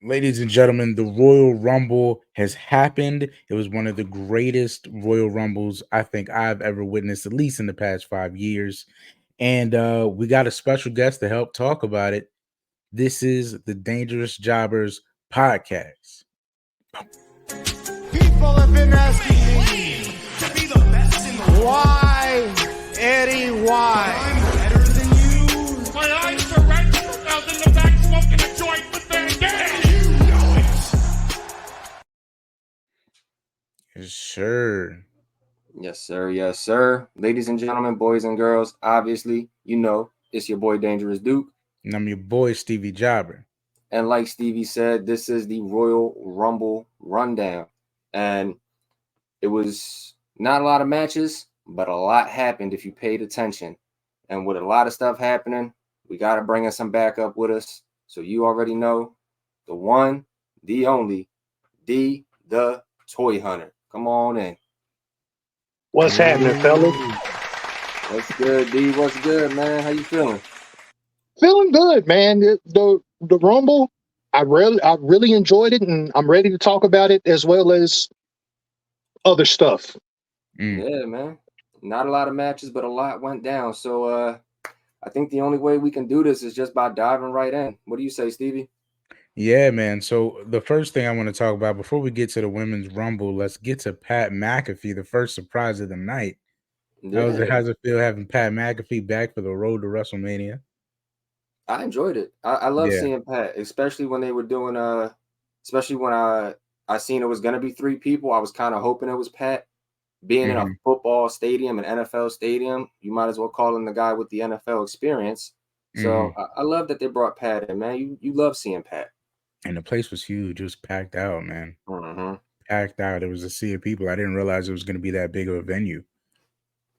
Ladies and gentlemen, the Royal Rumble has happened. It was one of the greatest Royal Rumbles I think I've ever witnessed, at least in the past 5 years. And we got a special guest to help talk about it. This is the Dangerous Jobbers podcast. People have been asking me, why, Eddie, why? I'm better than you. My eyes are red. I was in the back smoking a joint with Van Dam. You know it. Yes, sure. Yes, sir. Yes, sir. Ladies and gentlemen, boys and girls, obviously, you know, it's your boy Dangerous Duke. And I'm your boy, Stevie Jobber. And like Stevie said, this is the Royal Rumble rundown. And it was not a lot of matches, but a lot happened if you paid attention. And with a lot of stuff happening, we got to bring in some backup with us. So you already know the one, the only, Dee the Toy Hunter. Come on in. What's happening, fellas? What's good, Dee? What's good, man? How you feeling? Feeling good, man. The Rumble, I really enjoyed it, and I'm ready to talk about it as well as other stuff. Yeah, man. Not a lot of matches, but a lot went down. So I think the only way we can do this is just by diving right in. What do you say, Stevie? Yeah, man. So the first thing I want to talk about before we get to the women's rumble, let's get to Pat McAfee, the first surprise of the night. Yeah. How's it feel having Pat McAfee back for the road to WrestleMania? I enjoyed it. I love seeing Pat, especially when they were doing especially when I seen it was gonna be three people. I was kind of hoping it was Pat. Being in a football stadium, an NFL stadium, you might as well call him the guy with the NFL experience. So I love that they brought Pat in, man. You love seeing Pat. And the place was huge. It was packed out, man. Packed out. It was a sea of people. I didn't realize it was going to be that big of a venue.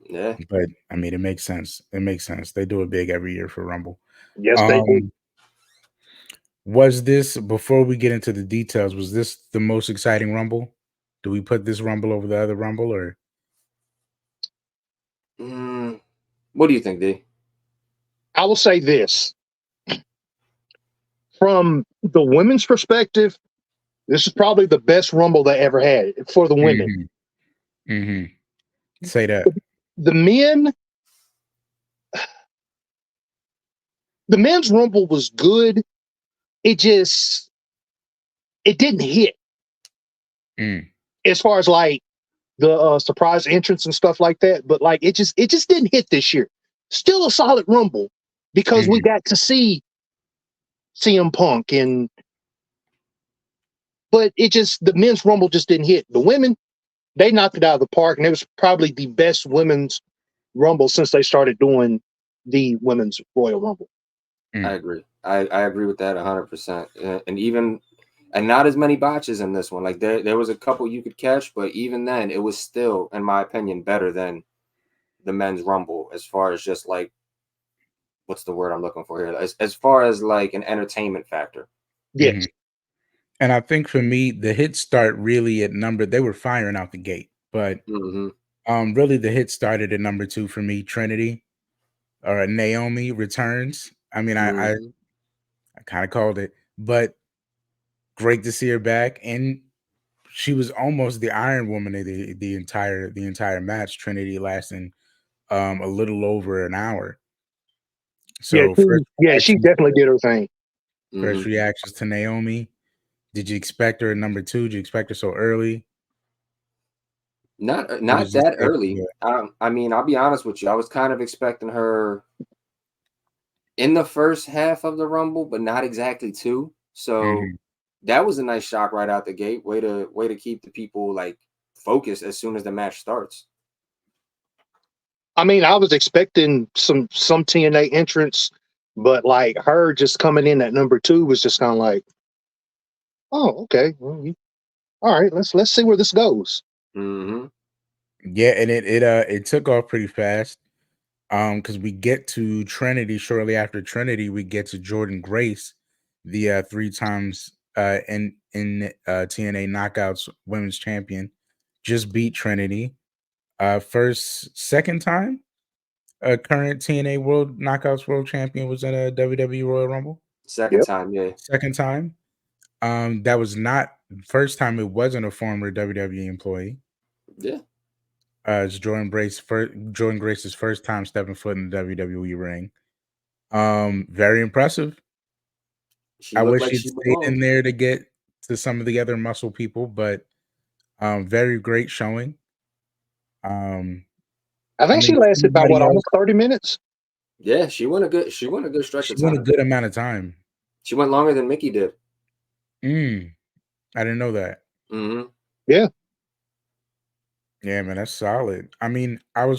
Yeah. But, I mean, it makes sense. It makes sense. They do it big every year for Rumble. Yes, they do. Was this, before we get into the details, was this the most exciting Rumble? Do we put this Rumble over the other Rumble, or? What do you think, Dee? I will say this. From the women's perspective, this is probably the best Rumble they ever had for the women. Say that. The men's Rumble was good. It didn't hit. As far as like the surprise entrance and stuff like that, but like it just didn't hit this year. Still a solid Rumble because we got to see CM Punk but the men's Rumble just didn't hit. The women, they knocked it out of the park, and it was probably the best women's Rumble since they started doing the women's Royal Rumble. I agree. I agree with that 100%. And not as many botches in this one. Like there was a couple you could catch, but even then, it was still, in my opinion, better than the men's Rumble as far as just like, what's the word I'm looking for here? As far as like an entertainment factor. Yes. And I think for me, the hits start really at they were firing out the gate, but really the hit started at number 2 for me, Trinity or Naomi returns. I mean, I kind of called it, but great to see her back. And she was almost the Iron Woman of the entire match, Trinity lasting a little over an hour. So she definitely did her thing. First reactions to Naomi. Did you expect her at number 2? Did you expect her so early? Not that early. I mean, I'll be honest with you. I was kind of expecting her in the first half of the Rumble, but not exactly 2. So that was a nice shock right out the gate. Way to keep the people like focused as soon as the match starts. I mean, I was expecting some TNA entrance, but like her just coming in at number 2 was just kind of like, oh, okay. Well, all right, let's see where this goes. Yeah, and it took off pretty fast. Because we get to Trinity shortly after Trinity, we get to Jordan Grace, the 3 times in TNA Knockouts Women's Champion, just beat Trinity. Second time a current TNA Knockouts World Champion was in a WWE Royal Rumble. Second time, yeah. Second time. That was not first time. It wasn't a former WWE employee. Yeah, It's Jordan Grace's first time stepping foot in the WWE ring. Very impressive. she I looked wish like she'd she stayed belonged. in there to get to some of the other muscle people, but very great showing. Um, I I think she mean, lasted about everybody what, else, almost 30 minutes. Yeah, she went a good stretch she of went a time. good amount of time. She went longer than Mickey did. Mm, I didn't know that. Hmm. Yeah. Yeah, man, that's solid. I mean, I knew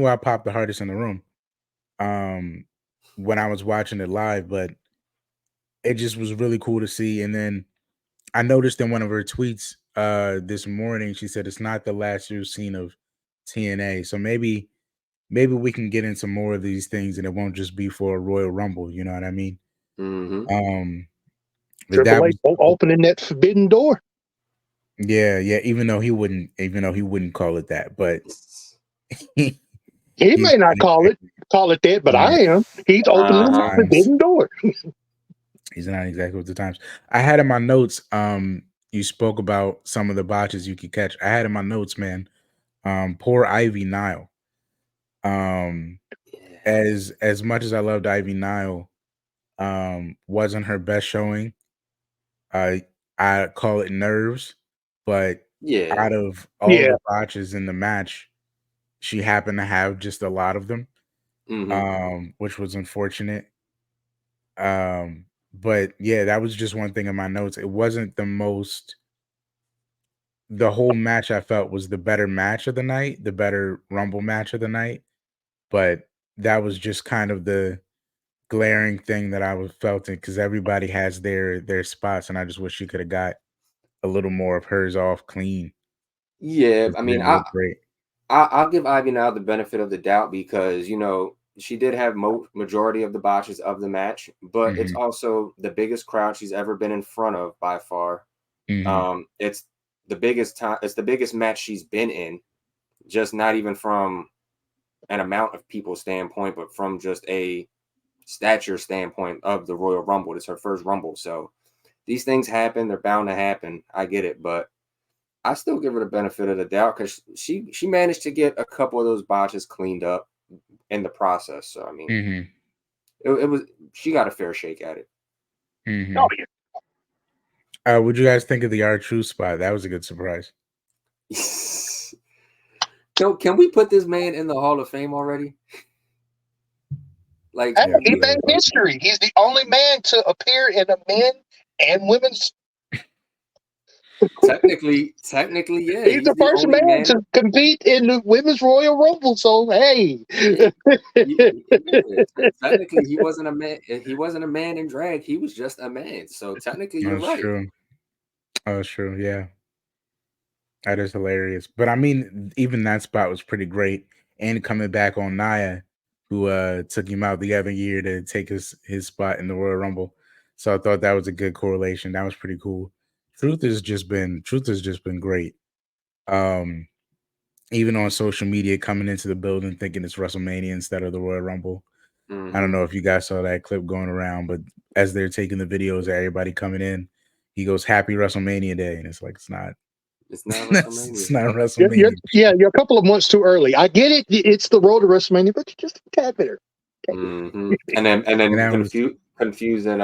I popped the hardest in the room. Um, when I was watching it live, but it just was really cool to see. And then I noticed in one of her tweets this morning, she said it's not the last you've seen of TNA. So maybe we can get into more of these things and it won't just be for a Royal Rumble, you know what I mean? Hmm. Um but that Triple H was opening that forbidden door. yeah, yeah, even though he wouldn't call it that, but he, He he's may not not exactly call it that, but yeah, I am. He's with opening the the Uh-huh. times. forbidden door. He's not exactly with the times. I had in my notes, you spoke about some of the botches you could catch. I had in my notes, man, poor Ivy Nile. Um Yeah. as much as I loved Ivy Nile, wasn't her best showing. I I call it nerves, but Yeah. out of all Yeah. the botches in the match, she happened to have just a lot of them, Hmm. which was unfortunate. But yeah, that was just one thing in my notes. It wasn't the whole match I felt was the better match of the night, the better Rumble match of the night, but that was just kind of the glaring thing that I was felt it because everybody has their spots, and I just wish she could have got a little more of hers off clean Yeah. 'cause I it mean, didn't look great. I'll give Ivy now the benefit of the doubt because she did have majority of the botches of the match, but it's Mhm, also the biggest crowd she's ever been in front of by far. mhm, It's the biggest time. It's the biggest match she's been in. Just not even from an amount of people standpoint, but from just a stature standpoint of the Royal Rumble. It's her first Rumble, so these things happen. They're bound to happen. I get it, but I still give her the benefit of the doubt because she managed to get a couple of those botches cleaned up in the process. So I mean, mhm, it was she got a fair shake at it. Oh mhm. yeah. What'd you guys think of the R-Truth spot? That was a good surprise. Can we put this man in the Hall of Fame already? Like Hey, Yeah, he we gotta made vote. history. He's the only man to appear in a men and women's. technically, yeah, He's he's the the first only man man. to compete in the women's Royal Rumble. So hey, Yeah, yeah. Technically, he wasn't a man. He wasn't a man in drag. He was just a man. So technically, you're That's right. true. That's true, yeah. That is hilarious. But I mean, even that spot was pretty great. And coming back on Nia, who took him out the other year to take his spot in the Royal Rumble. So I thought that was a good correlation. That was pretty cool. Truth has just been great. Um, even on social media, coming into the building thinking it's WrestleMania instead of the Royal Rumble. I don't Hmm. know if you guys saw that clip going around, but as they're taking the videos of everybody coming in, he goes, "Happy WrestleMania Day," and it's like it's not. It's not It's WrestleMania. not WrestleMania. you're a couple of months too early. I get it. It's the road to WrestleMania, but you're just a tad bit. Hmm. And And then that was confusing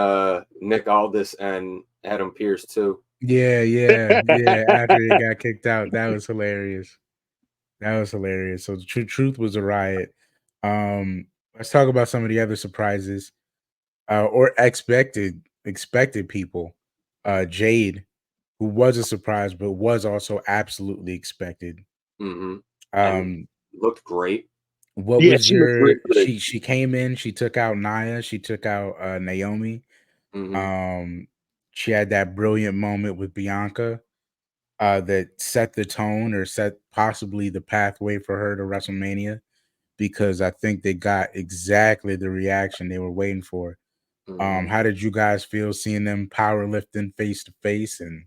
Nick Aldis and Adam Pierce too. yeah, yeah, yeah. After he got kicked out, that was hilarious. That was hilarious. So the truth was a riot. Let's talk about some of the other surprises or expected people. Jade, who was a surprise, but was also absolutely expected. Hmm. And Um, looked great. what Yeah, was she was your real good. she came in, she took out Nia, she took out Naomi. Hmm. Um, she had that brilliant moment with Bianca that set the tone or set possibly the pathway for her to WrestleMania because I think they got exactly the reaction they were waiting for. Hmm. How did you guys feel seeing them powerlifting face to face and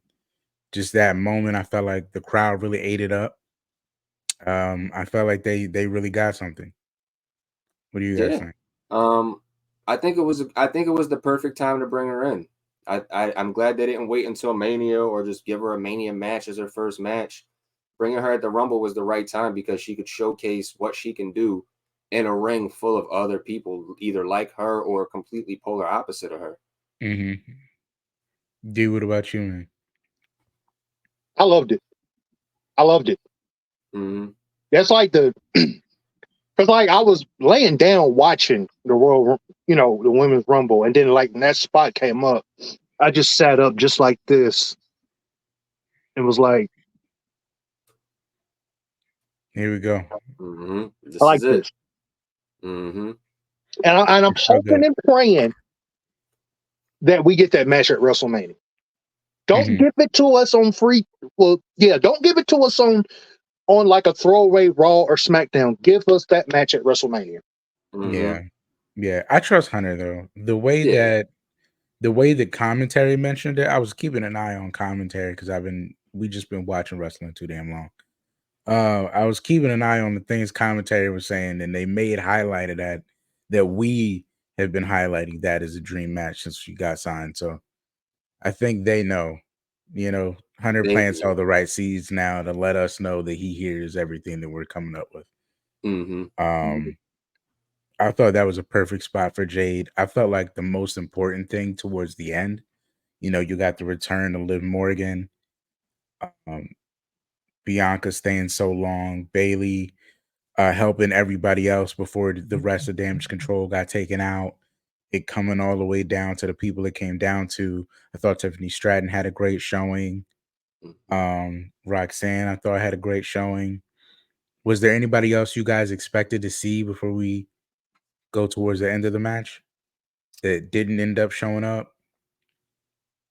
just that moment? I felt like the crowd really ate it up. I felt like they really got something. What do you guys Yeah. think? Um, I think it was the perfect time to bring her in. I'm glad they didn't wait until Mania or just give her a Mania match as her first match. Bringing her at the Rumble was the right time because she could showcase what she can do in a ring full of other people, either like her or completely polar opposite of her. Mm-hmm. D, what about you, man? I loved it. I loved it. Mm-hmm. That's like because like I was laying down watching the Royal, the Women's Rumble, and then like when that spot came up, I just sat up just like this and was like, Here we go. Mm-hmm. I This like is it. this. Mm-hmm. And I'm It's so hoping good. and praying that we get that match at WrestleMania. Don't Mm-hmm. give it to us on free. Well, yeah, don't give it to us on like a throwaway Raw or SmackDown. Give us that match at WrestleMania. Mm-hmm. Yeah. Yeah. I trust Hunter though. Yeah. The way that commentary mentioned it, I was keeping an eye on commentary because we just been watching wrestling too damn long. I was keeping an eye on the things commentary was saying, and they made highlighted that we have been highlighting that as a dream match since she got signed. So I think they know, Hunter plants all the right seeds now to let us know that he hears everything that we're coming up with. Mm-hmm. Um, I thought that was a perfect spot for Jade. I felt like the most important thing towards the end, you got the return of Liv Morgan, um, Bianca staying so long, Bailey helping everybody else before the rest of Damage Control got taken out. It coming all the way down to the people it came down to. I thought Tiffany Stratton had a great showing. Roxanne, I thought had a great showing. Was there anybody else you guys expected to see before we go towards the end of the match that didn't end up showing up?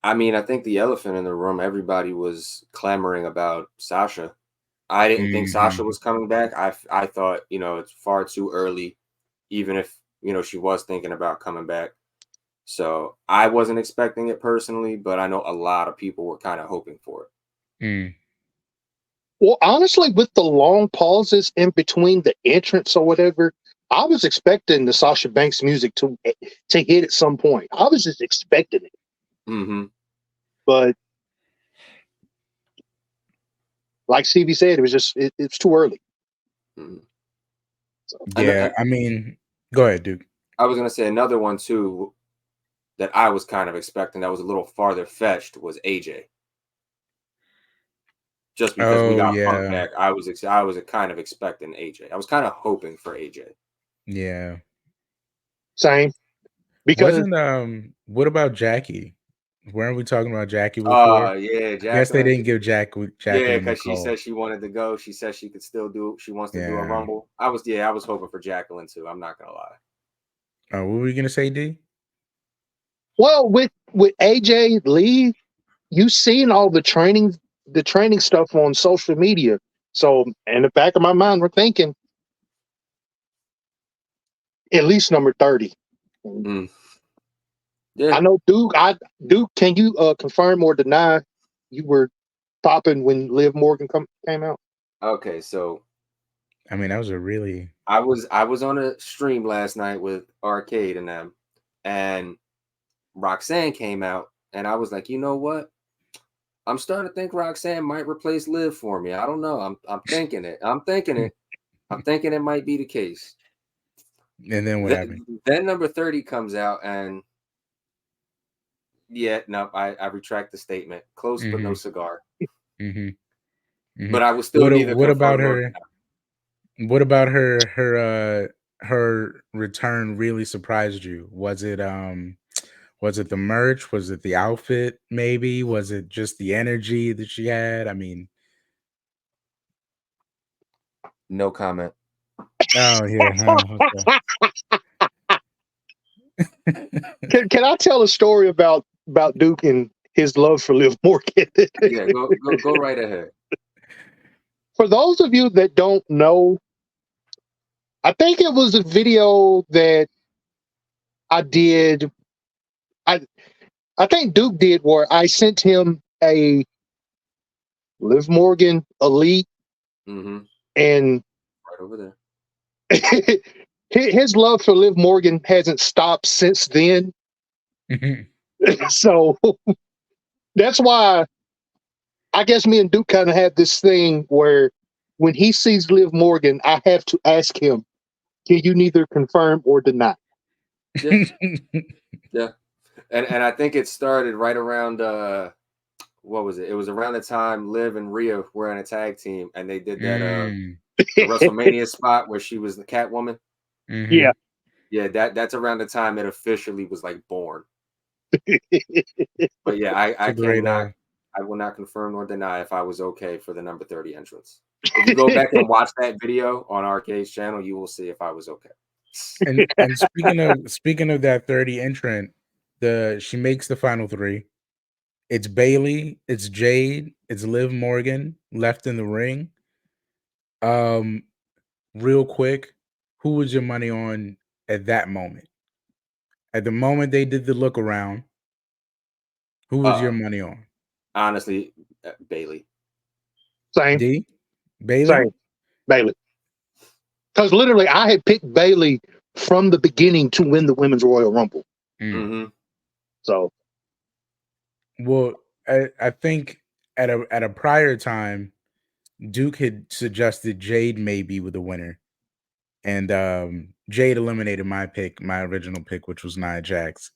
I mean, I think the elephant in the room, everybody was clamoring about Sasha. I didn't think Sasha Mhm. was coming back. I thought, it's far too early, even if, she was thinking about coming back. So I wasn't expecting it personally, but I know a lot of people were kind of hoping for it. Mm. Well, honestly, with the long pauses in between the entrance or whatever, I was expecting the Sasha Banks music to hit at some point. I was just expecting it, Mm-hmm. but like Stevie said, it was just it's too early. Mm-hmm. So, Yeah, And I mean, go ahead, Duke. I was gonna say another one too that I was kind of expecting that was a little farther fetched was AJ. Just because we Oh got Punk yeah, back, I was kind of expecting AJ. I was kind of hoping for AJ. yeah. same because Wasn't what about Jackie? Weren't we talking about Jackie before? Yeah, I guess they Jacqueline. didn't give Yeah, Jacqueline the because she call. said she wanted to go. She said she could still do. She wants to do a Yeah. Rumble. I was hoping for Jacqueline too. I'm not gonna lie. What were you gonna say, D? well with AJ Lee, you seen all the training stuff on social media. So in the back of my mind, we're thinking at least number 30. Mm. Yeah. I know Duke, can you confirm or deny you were popping when Liv Morgan came out? Okay. So I mean, that was a really I was on a stream last night with Arcade and them, and Roxanne came out, and I was like, you know what? I'm starting to think Roxanne might replace Liv for me. I don't know. I'm thinking it. I'm thinking it. I'm thinking it might be the case. and then what happened? Then number 30 comes out, and yeah, no, I retract the statement. Close but no Mhm. cigar. Mhm. Mhm. But I was still neither What about confirmed nor her? What about her return really surprised you? Was it the merch? Was it the outfit maybe? Was it just the energy that she had? I mean, no comment. oh yeah, huh, okay. Can I tell a story about Duke and his love for Liv Morgan? Yeah, go right ahead. For those of you that don't know, I think it was a video that I did. I I think Duke did where I sent him a Liv Morgan Elite Mm-hmm. and Right over there. his love for Liv Morgan hasn't stopped since then. So that's why I guess me and Duke kind of had this thing where when he sees Liv Morgan, I have to ask him, can you neither confirm or deny? Yeah. Yeah. And I think it started right around what was it? It was around the time Liv and Rhea were in a tag team and they did that the WrestleMania spot where she was the Catwoman. Yeah. Yeah, that's around the time it officially was like born. But yeah, I cannot I will not confirm nor deny if I was okay for the number 30 entrance. If you go back and watch that video on Arcade's channel, you will see if I was okay. And speaking of that 30 entrant, she makes the final three. It's Bailey, it's Jade, it's Liv Morgan left in the ring. Real quick, who was your money on at that moment? At the moment they did the look around, who was your money on? Honestly, Bailey. Same. D? Bailey? Same. Bailey. Because literally, I had picked Bailey from the beginning to win the Women's Royal Rumble. So, well, I think at a prior time, Duke had suggested Jade maybe with the winner, and Jade eliminated my original pick, which was Nia Jax.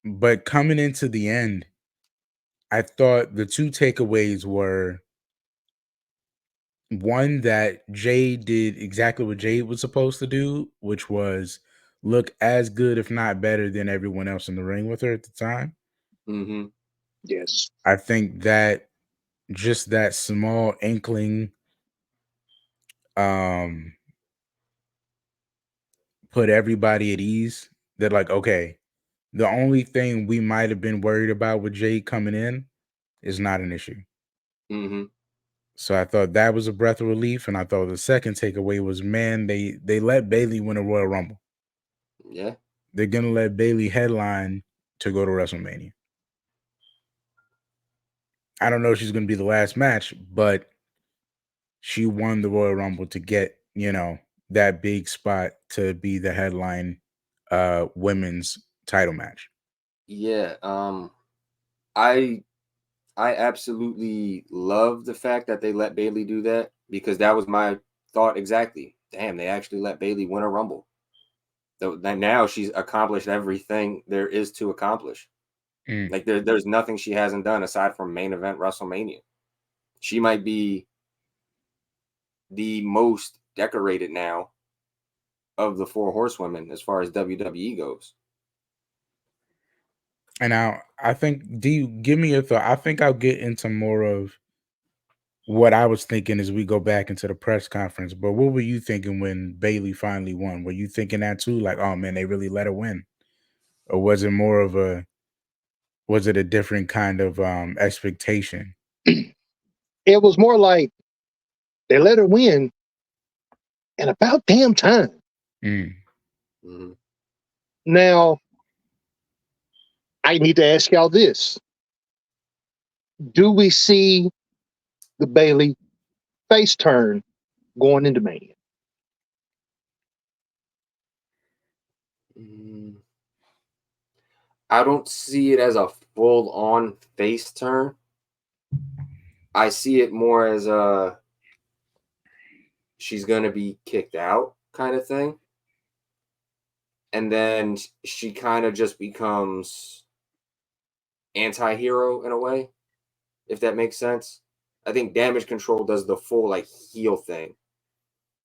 But coming into the end, I thought the two takeaways were one, that Jade did exactly what Jade was supposed to do, which was look as good, if not better, than everyone else in the ring with her at the time. Yes. I think that just that small inkling put everybody at ease that, like, okay, the only thing we might have been worried about with Jade coming in is not an issue. So I thought that was a breath of relief, and I thought the second takeaway was, man, they let Bailey win a Royal Rumble. Yeah. They're gonna let Bailey headline to go to WrestleMania. I don't know if she's gonna be the last match, but she won the Royal Rumble to get, that big spot to be the headline women's title match. Yeah. I absolutely love the fact that they let Bailey do that, because that was my thought exactly. Damn, they actually let Bailey win a Rumble. So now she's accomplished everything there is to accomplish. Like there's nothing she hasn't done aside from main event WrestleMania. She might be the most decorated now of the four horsewomen as far as WWE goes. And now I think, give me your thought. I think I'll get into more of what I was thinking as we go back into the press conference. But what were you thinking when Bailey finally won? Were you thinking that too? Like, oh man, they really let her win? Or was it more of a different kind of expectation? It was more like they let her win and about damn time. Now, I need to ask y'all this. Do we see the Bailey face turn going into Mania? I don't see it as a full-on face turn. I see it more as she's going to be kicked out kind of thing. And then she kind of just becomes anti-hero in a way, if that makes sense. I think Damage Control does the full like heel thing,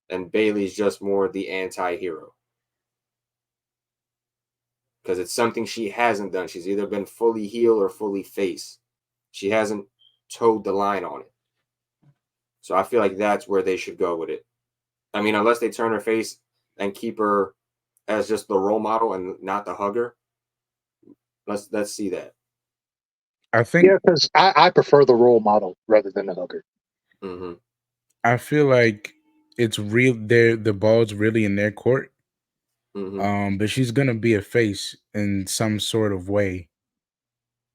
and Bailey's just more the anti-hero. Because it's something she hasn't done. She's either been fully heel or fully face. She hasn't towed the line on it. So I feel like that's where they should go with it. I mean, unless they turn her face and keep her as just the role model and not the hugger. Let's see that. I think, because I prefer the role model rather than the hugger. I feel like it's real. The ball's really in their court. But she's gonna be a face in some sort of way.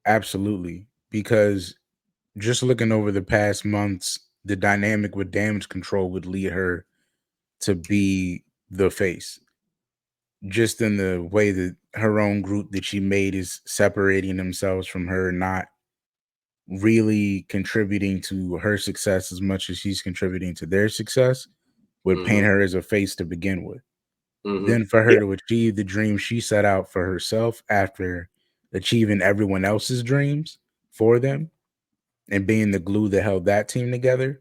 Absolutely, because just looking over the past months, the dynamic with Damage Control would lead her to be the face, just in the way that her own group that she made is separating themselves from her, not really contributing to her success as much as she's contributing to their success, would paint her as a face to begin with. Then for her Yeah. to achieve the dream she set out for herself after achieving everyone else's dreams for them and being the glue that held that team together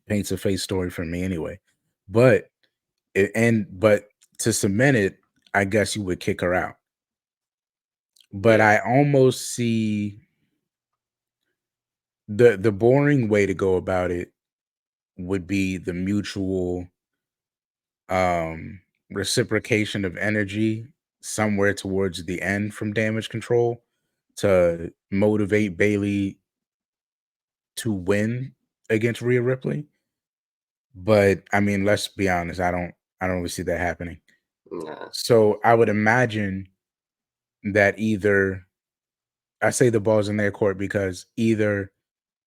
paints a face story for me anyway. But but to cement it, I guess you would kick her out. But Yeah. I almost see the boring way to go about it would be the mutual um reciprocation of energy somewhere towards the end from damage control to motivate Bailey to win against Rhea Ripley. But I mean, let's be honest, I don't really see that happening. Nah. So I would imagine that either I say the ball's in their court because either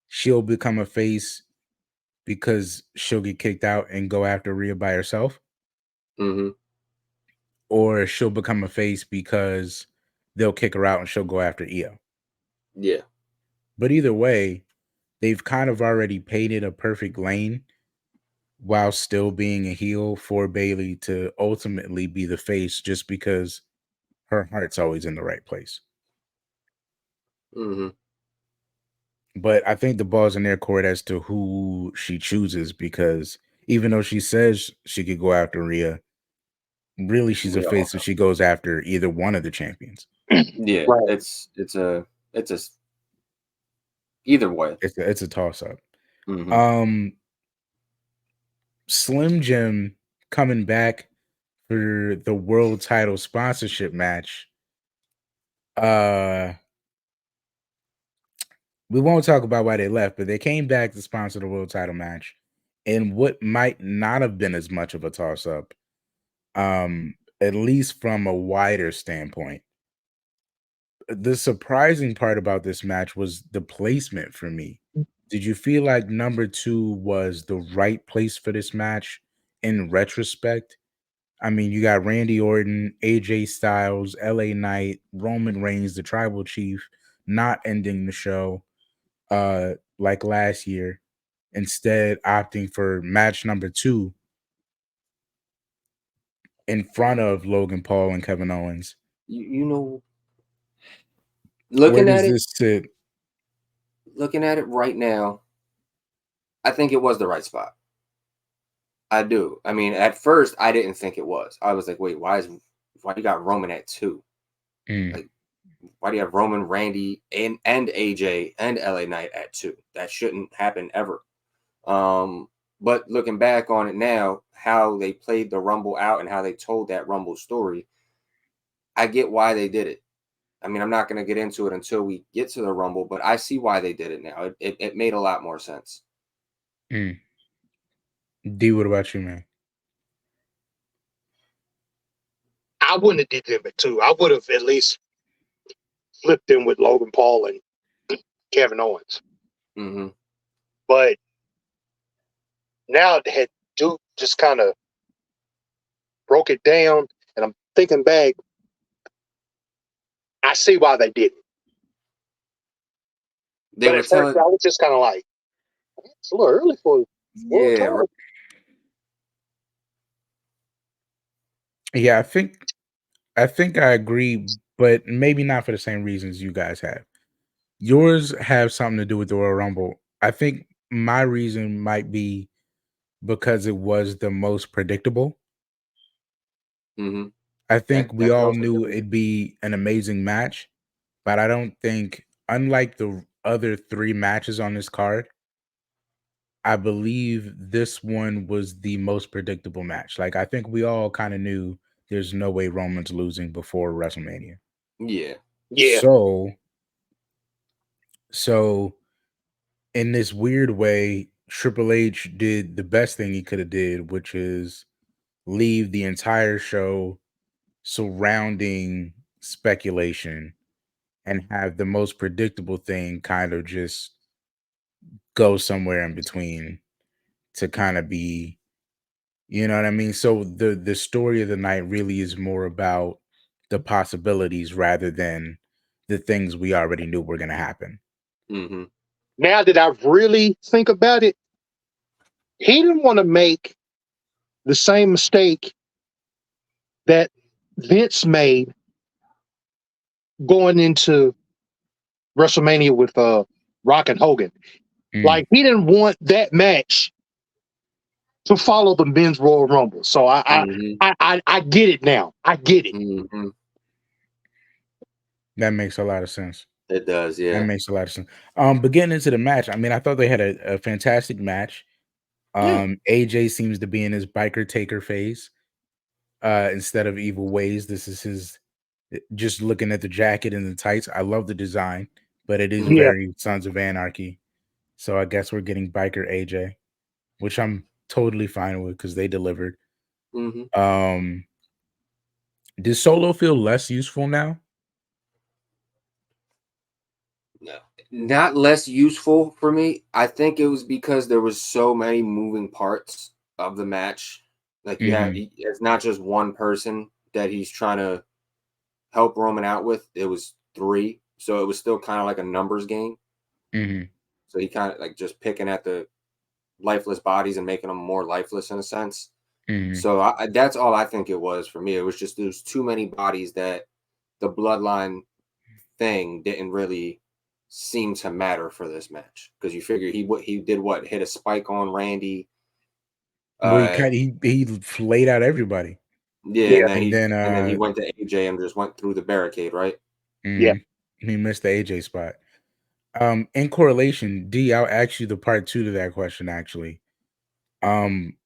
she'll become a face because she'll get kicked out and go after Rhea by herself, Mm-hmm. or she'll become a face because they'll kick her out and she'll go after Io. Yeah. But either way, they've kind of already painted a perfect lane while still being a heel for Bailey to ultimately be the face just because her heart's always in the right place. Mm-hmm. But I think the ball's in their court as to who she chooses because even though she says she could go after Rhea, really she's a We all face if she goes after either one of the champions. Yeah. Right. It's either way. It's a toss up. Mm-hmm. Um Slim Jim coming back for the world title sponsorship match. Uh we won't talk about why they left, but they came back to sponsor the world title match in what might not have been as much of a toss up. At least from a wider standpoint. The surprising part about this match was the placement for me. Did you feel like number 2 was the right place for this match in retrospect? I mean, you got Randy Orton, AJ Styles, LA Knight, Roman Reigns, the tribal chief, not ending the show like last year, instead opting for match number 2 in front of Logan Paul and Kevin Owens. You know, Where looking does at it, this sit? right now, I think it was the right spot. I do. I mean, at first, I didn't think it was. I was like, wait, why you got Roman at 2? Mm, Like, why do you have Roman, Randy, and AJ and LA Knight at 2? That shouldn't happen ever. But looking back on it now, how they played the Rumble out and how they told that Rumble story, I get why they did it. I mean, I'm not going to get into it until we get to the Rumble, but I see why they did it now. It made a lot more sense. mm. D, what about you, man? I wouldn't have did them at 2. I would have at least flipped them with Logan Paul and Kevin Owens. Mm-hmm. But now it had Duke just kind of broke it down, and I'm thinking back, I see why they did it. They But were at first, telling, I was just kind of like, it's a little early for world yeah, title. Yeah, I think I agree, but maybe not for the same reasons you guys have. Yours have something to do with the Royal Rumble. I think my reason might be because it was the most predictable. Mm-hmm. I think we That could all also be a knew reason. it'd be an amazing match, but I don't think, unlike the other 3 matches on this card, I believe this one was the most predictable match. Like, I think we all kind of knew there's no way Roman's losing before WrestleMania. Yeah. Yeah, So in this weird way, Triple H did the best thing he could have did, which is leave the entire show surrounding speculation and have the most predictable thing kind of just go somewhere in between to kind of be, You know what I mean? So the story of the night really is more about the possibilities rather than the things we already knew were gonna happen. Mm-hmm. Now that I really think about it, he didn't want to make the same mistake that Vince made going into WrestleMania with Rock and Hogan. Mm, Like he didn't want that match to follow the men's Royal Rumble. So Mm-hmm. I get it now. I get it. Mm-hmm. that makes a lot of sense. It does, That yeah. makes a lot of sense. But getting into the match, I mean, I thought they had a fantastic match. Yeah. AJ seems to be in his biker taker phase instead of evil ways. This is his just looking at the jacket and the tights. I love the design, but it is Yeah. Mm-hmm. very Sons of Anarchy. So I guess we're getting biker AJ, which I'm totally fine with because they delivered. Mm-hmm. Um, does Solo feel less useful now? No, not less useful for me. I think it was because there was so many moving parts of the match. Like Hmm. it's not just one person that he's trying to help Roman out with. It was three, so it was still kind of like a numbers game. Hmm. So he kind of like just picking at the lifeless bodies and making them more lifeless in a sense. Hmm. So that's all I think it was for me. It was just there's too many bodies that the bloodline thing didn't really seem to matter for this match because you figure he did what, hit a spike on Randy, Well, uh he laid out everybody, yeah, Yeah. and then and then he went to AJ and just went through the barricade, right? Yeah. mhm, he missed the AJ spot. In correlation, D, I'll ask you the part two to that question. Actually, um,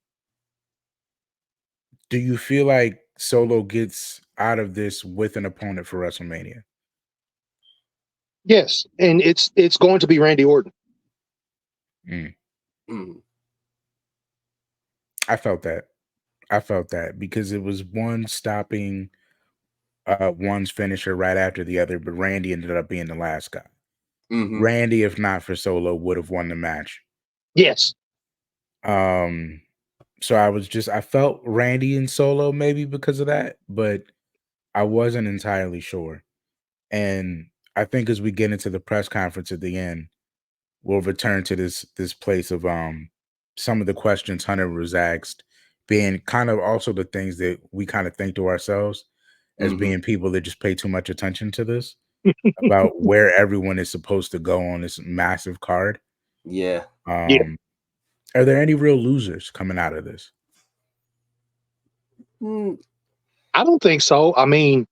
do you feel like Solo gets out of this with an opponent for WrestleMania? Yes. And it's going to be Randy Orton. Mm, Mm, I felt that. I felt that because it was one stopping one's finisher right after the other, but Randy ended up being the last guy. mm-hmm. Randy, if not for Solo, would have won the match. Yes. Um, so I felt Randy and Solo maybe because of that, but I wasn't entirely sure. And I think as we get into the press conference at the end, we'll return to this place of some of the questions Hunter was asked being kind of also the things that we kind of think to ourselves as Mm-hmm. being people that just pay too much attention to this about where everyone is supposed to go on this massive card. Yeah. Yeah. Um, are there any real losers coming out of this? Mm, I don't think so. I mean,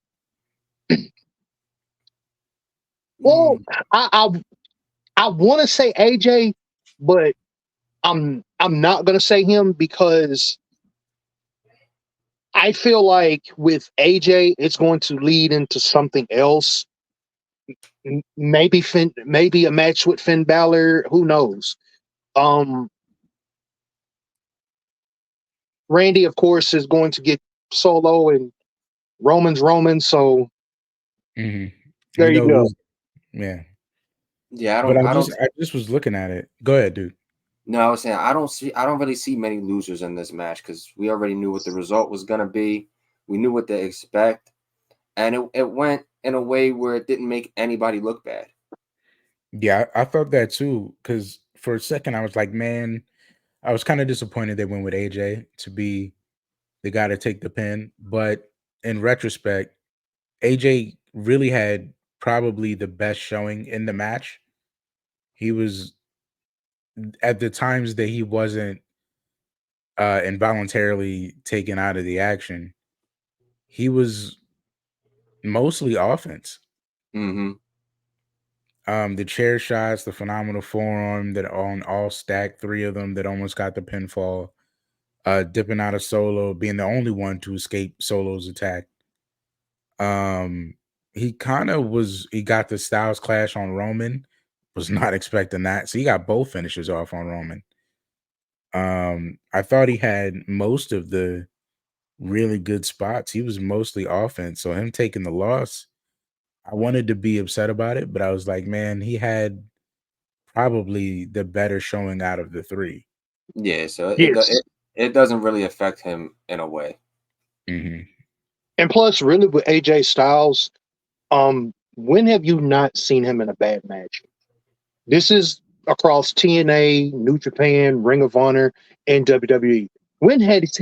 well, mm, I I, I want to say AJ, but I'm not gonna say him because I feel like with AJ, it's going to lead into something else. Maybe maybe a match with Finn Balor. Who knows? Um, Randy, of course, is going to get Solo, and Roman's Roman. So Hmm. there You you know go. who's yeah, yeah, but I don't I just was looking at it. Go ahead, dude. no, I was saying I don't really see many losers in this match because we already knew what the result was gonna be. We knew what to expect, and it went in a way where it didn't make anybody look bad. Yeah, I thought that too. Because for a second, I was like, man, I was kind of disappointed they went with AJ to be the guy to take the pin. But in retrospect, AJ really had probably the best showing in the match. He was at the times that he wasn't involuntarily taken out of the action, he was mostly offense. Mm-hmm. The chair shots, the phenomenal forearm that on all stacked, three of them that almost got the pinfall. Dipping out of Solo, being the only one to escape Solo's attack. Um, he got the Styles Clash on Roman. Was not expecting that. So he got both finishes off on Roman. I thought he had most of the really good spots. He was mostly offense. So him taking the loss, I wanted to be upset about it, but I was like, man, he had probably the better showing out of the three. Yeah, so Yes. it doesn't really affect him in a way. Mhm. And plus, really, with AJ Styles, when have you not seen him in a bad match? This is across TNA, New Japan, Ring of Honor, and WWE. When has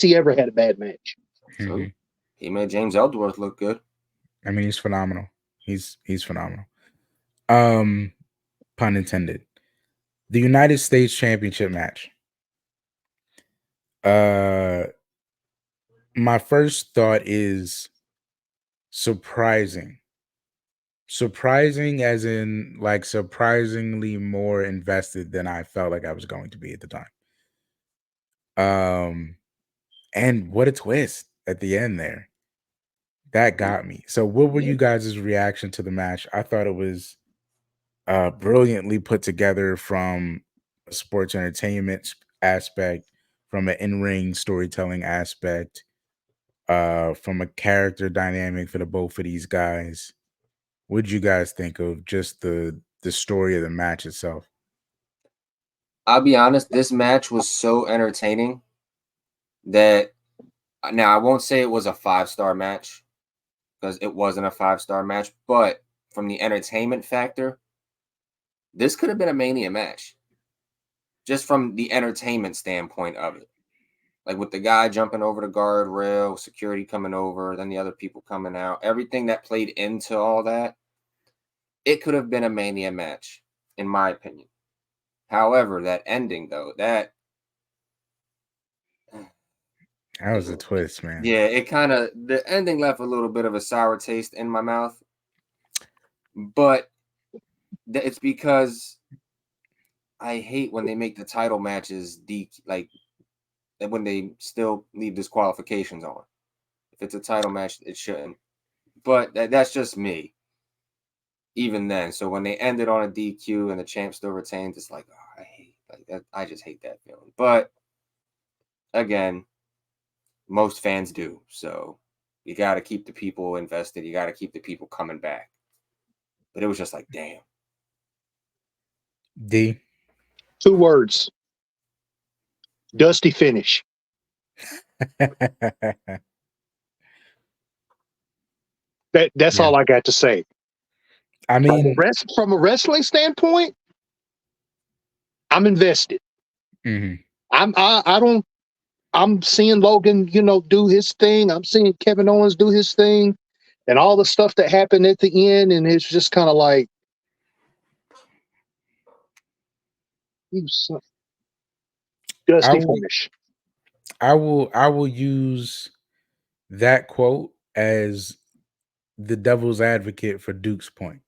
he ever had a bad match? So Mhm. he made James Ellsworth look good. I mean, he's phenomenal. He's phenomenal. Pun intended. The United States Championship match. My first thought is surprising. Surprising as in like surprisingly more invested than I felt like I was going to be at the time. And what a twist at the end there. That got me. So what were Yeah. you guys' reaction to the match? I thought it was brilliantly put together from a sports entertainment aspect, from an in-ring storytelling aspect, from a character dynamic for the both of these guys. What did you guys think of just the story of the match itself? I'll be honest, this match was so entertaining that now I won't say it was a 5-star match because it wasn't a 5-star match, but from the entertainment factor, this could have been a Mania match. Just from the entertainment standpoint of it. Like with the guy jumping over the guardrail, security coming over, then the other people coming out, everything that played into all that, it could have been a Mania match, in my opinion. However, that ending though, that That was a twist, man. yeah, it kind of the ending left a little bit of a sour taste in my mouth, but it's because I hate when they make the title matches like when they still leave disqualifications on. If it's a title match, it shouldn't. But that's just me. Even then, so when they ended on a DQ and the champ still retains, it's like, oh, I hate like that. I just hate that feeling. But again, most fans do. So you got to keep the people invested. You got to keep the people coming back. But it was just like, damn. D. 2 words: dusty finish. That's Yeah. all I got to say. I mean, From a wrestling standpoint, I'm invested. mhm. I don't. I'm seeing Logan, do his thing. I'm seeing Kevin Owens do his thing, and all the stuff that happened at the end, and it's just kind of like, you suck. I Dusty will finish. I will use that quote as the devil's advocate for Duke's point.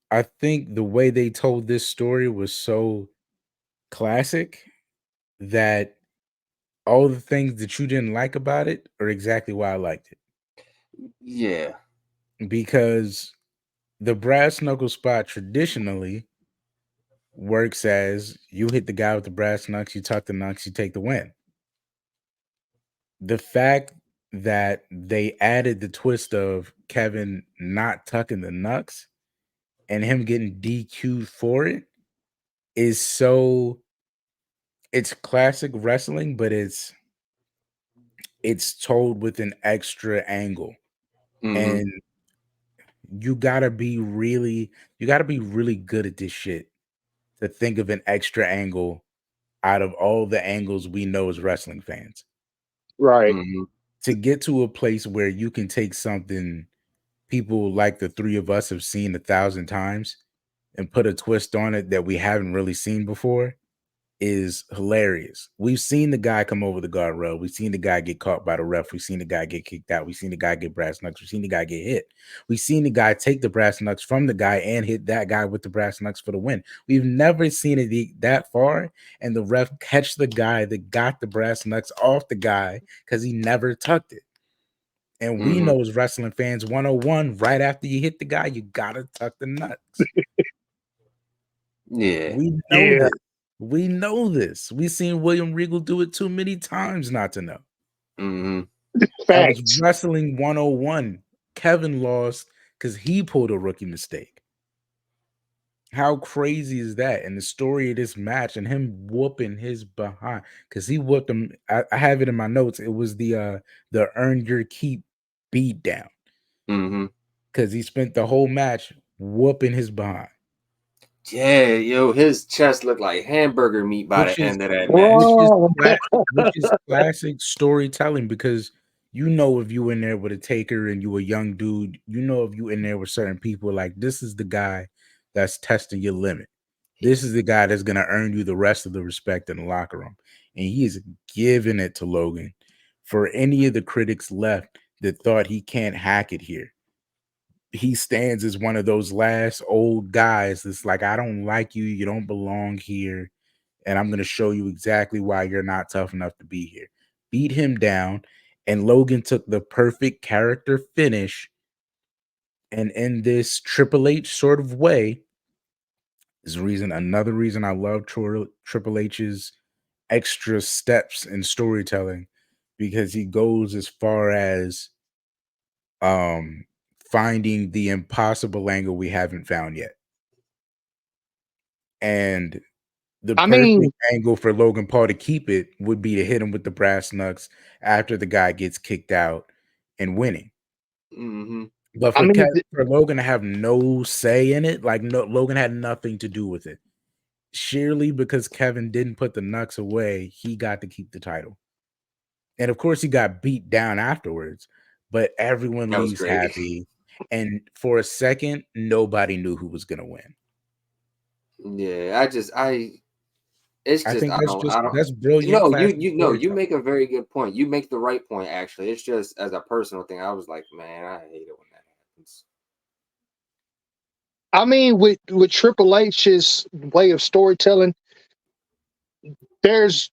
I think the way they told this story was so classic that all the things that you didn't like about it are exactly why I liked it. Yeah. Because the brass knuckle spot traditionally works as you hit the guy with the brass knucks, you tuck the knucks, you take the win. The fact that they added the twist of Kevin not tucking the knucks and him getting DQ'd for it is so it's classic wrestling, but it's told with an extra angle. Mm-hmm. And you gotta be really good at this shit to think of an extra angle out of all the angles we know as wrestling fans. Right. Mm-hmm. To get to a place where you can take something people like the three of us have seen 1,000 times and put a twist on it that we haven't really seen before is hilarious. We've seen the guy come over the guardrail. We've seen the guy get caught by the ref. We've seen the guy get kicked out. We've seen the guy get brass knucks. We've seen the guy get hit. We've seen the guy take the brass knucks from the guy and hit that guy with the brass knucks for the win. We've never seen it that far, and the ref catch the guy that got the brass knucks off the guy because he never tucked it. And we Mm-hmm. know as wrestling fans 101, right after you hit the guy, you gotta tuck the nuts. Yeah. We know Yeah. this. We know this. We've seen William Regal do it too many times not to know. Mm-hmm. That was Facts. wrestling 101. Kevin lost because he pulled a rookie mistake. How crazy is that? And the story of this match and him whooping his behind because he whooped him. I have it in my notes. It was the earn your keep beat down Mm-hmm. because he spent the whole match whooping his behind. Yeah, yo, his chest looked like hamburger meat by Which the is end of that match. which is Whoa. which is classic storytelling because you know if you in there with a taker and you a young dude, you know if you in there with certain people, like this is the guy that's testing your limit. This is the guy that's gonna earn you the rest of the respect in the locker room. And he is giving it to Logan. For any of the critics left that thought he can't hack it here, he stands as one of those last old guys that's like, I don't like you, you don't belong here and I'm going to show you exactly why you're not tough enough to be here. Beat him down, and Logan took the perfect character finish. And in this Triple H sort of way, is another reason I love Triple H's extra steps in storytelling because he goes as far as um finding the impossible angle we haven't found yet. And the I mean, perfect angle for Logan Paul to keep it would be to hit him with the brass knucks after the guy gets kicked out and winning. Mm-hmm. But I mean, for Logan to have no say in it, like no Logan had nothing to do with it. Sheerly because Kevin didn't put the knucks away, he got to keep the title. And of course he got beat down afterwards, but everyone That was leaves great. happy. And for a second, nobody knew who was gonna win. Yeah, it's I just think I don't that's brilliant no, classic you know, you storytelling. make a very good point. You make the right point actually. It's just as a personal thing, I was like, man, I hate it when that happens. I mean, with Triple H's way of storytelling, there's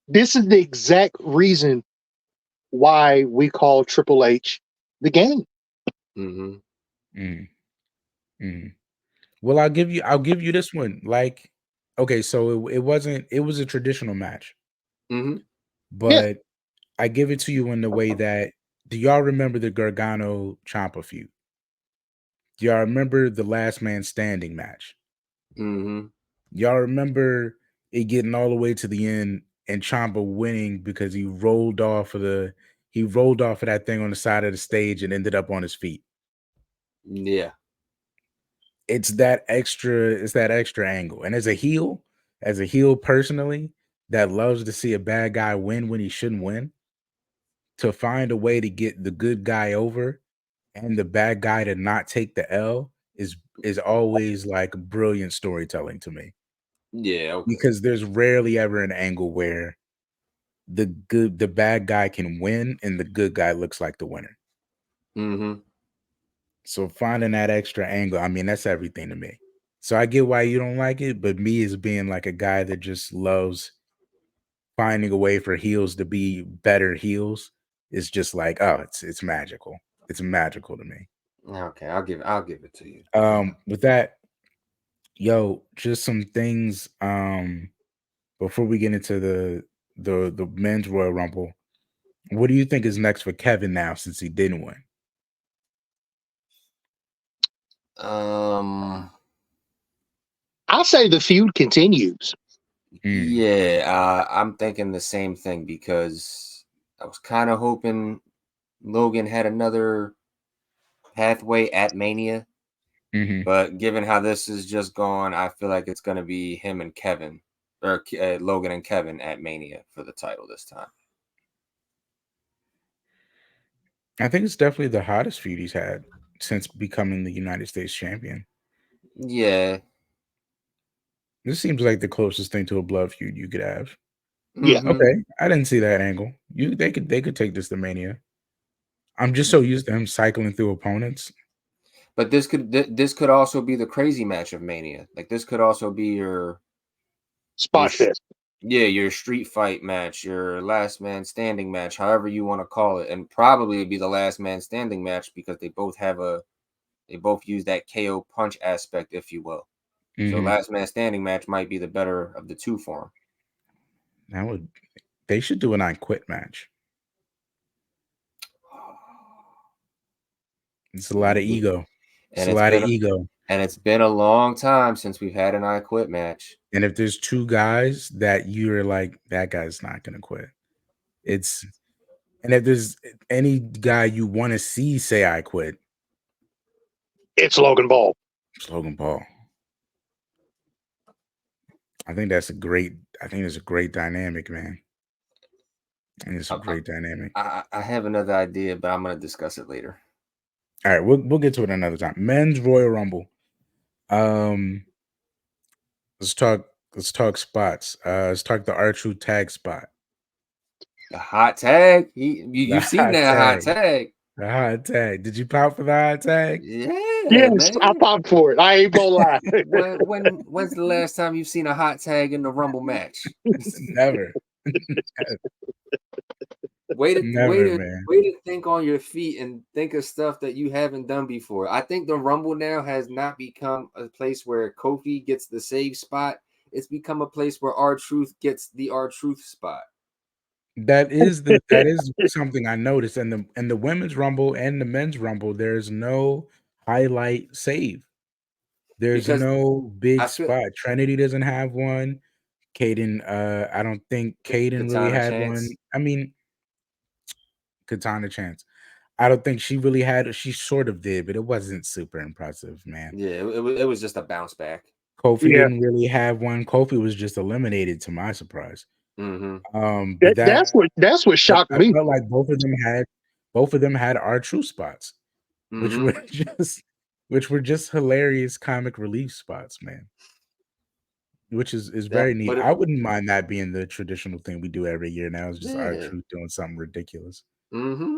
this is the exact reason why we call Triple H the game. Mm-hmm. Mhm, mhm. Well, I'll give you this one. Like, okay, so it wasn't it was a traditional match, Mm-hmm. Yeah. but I give it to you in the way that do y'all remember the Gargano Ciampa feud? Do y'all remember the last man standing match? Mm-hmm. Y'all remember it getting all the way to the end and Ciampa winning because he rolled off of that thing on the side of the stage and ended up on his feet. Yeah. It's that extra angle. And as a heel personally, that loves to see a bad guy win when he shouldn't win, to find a way to get the good guy over and the bad guy to not take the L is always like brilliant storytelling to me. Yeah, okay. Because there's rarely ever an angle where the bad guy can win and the good guy looks like the winner. Mm-hmm. So finding that extra angle, I mean, that's everything to me. So I get why you don't like it, but me as being like a guy that just loves finding a way for heels to be better heels is just like, oh, it's magical. It's magical to me. Okay, I'll give it to you. With that, yo, just some things before we get into the men's Royal Rumble. What do you think is next for Kevin now since he didn't win? Um I'll say the feud continues. Mm, yeah, I'm thinking the same thing because I was kind of hoping Logan had another pathway at Mania, mhm. but given how this is just gone, I feel like it's going to be him and Kevin, or Logan and Kevin at Mania for the title this time. I think it's definitely the hottest feud he's had since becoming the United States champion. Yeah. This seems like the closest thing to a blood feud you could have. Yeah. Mm-hmm. Okay, I didn't see that angle. They could take this to Mania. I'm just so used to him cycling through opponents. But this could also be the crazy match of Mania. Like this could also be your Spot fest. yeah, your street fight match, your last man standing match, however you want to call it, and probably it'd be the last man standing match because they both use that KO punch aspect, if you will. So Mhm. last man standing match might be the better of the two for That would they should do an I Quit match. It's a lot of him. ego. It's And a it's lot of been ego. And it's been a long time since we've had an I Quit match. And if there's two guys that you're like, that guy's not gonna quit, it's and if there's any guy you want to see say I quit, It's Logan Paul. it's Logan Paul. I think that's a great dynamic, man. I think it's a great dynamic. I have another idea, but I'm gonna discuss it later. All right, we'll get to it another time. Men's Royal Rumble. Let's talk spots. Let's talk the R-Truth tag spot. The hot tag. You've seen that hot tag. The hot tag. Did you pop for the hot tag? Yeah. Yes, man. I popped for it. I ain't gonna lie. When's the last time you've seen a hot tag in the Rumble match? Never. Way to think on your feet and think of stuff that you haven't done before. I think the Rumble now has not become a place where Kofi gets the save spot. It's become a place where R-Truth gets the R-Truth spot. That is something I noticed in the women's rumble and the men's rumble. There's no highlight save. There's no big spot. Trinity doesn't have one. Kaden, I don't think Kaden really had one. I mean, Katana Chance. I don't think she really had. She sort of did, but it wasn't super impressive, man. Yeah, it was just a bounce back. Kofi didn't really have one. Kofi was just eliminated, to my surprise. Mm-hmm. That's what shocked me. I felt like both of them had R-Truth spots, which were just hilarious comic relief spots, man. Which is very neat. I wouldn't mind that being the traditional thing we do every year now. It's just R-Truth doing something ridiculous. Mm-hmm.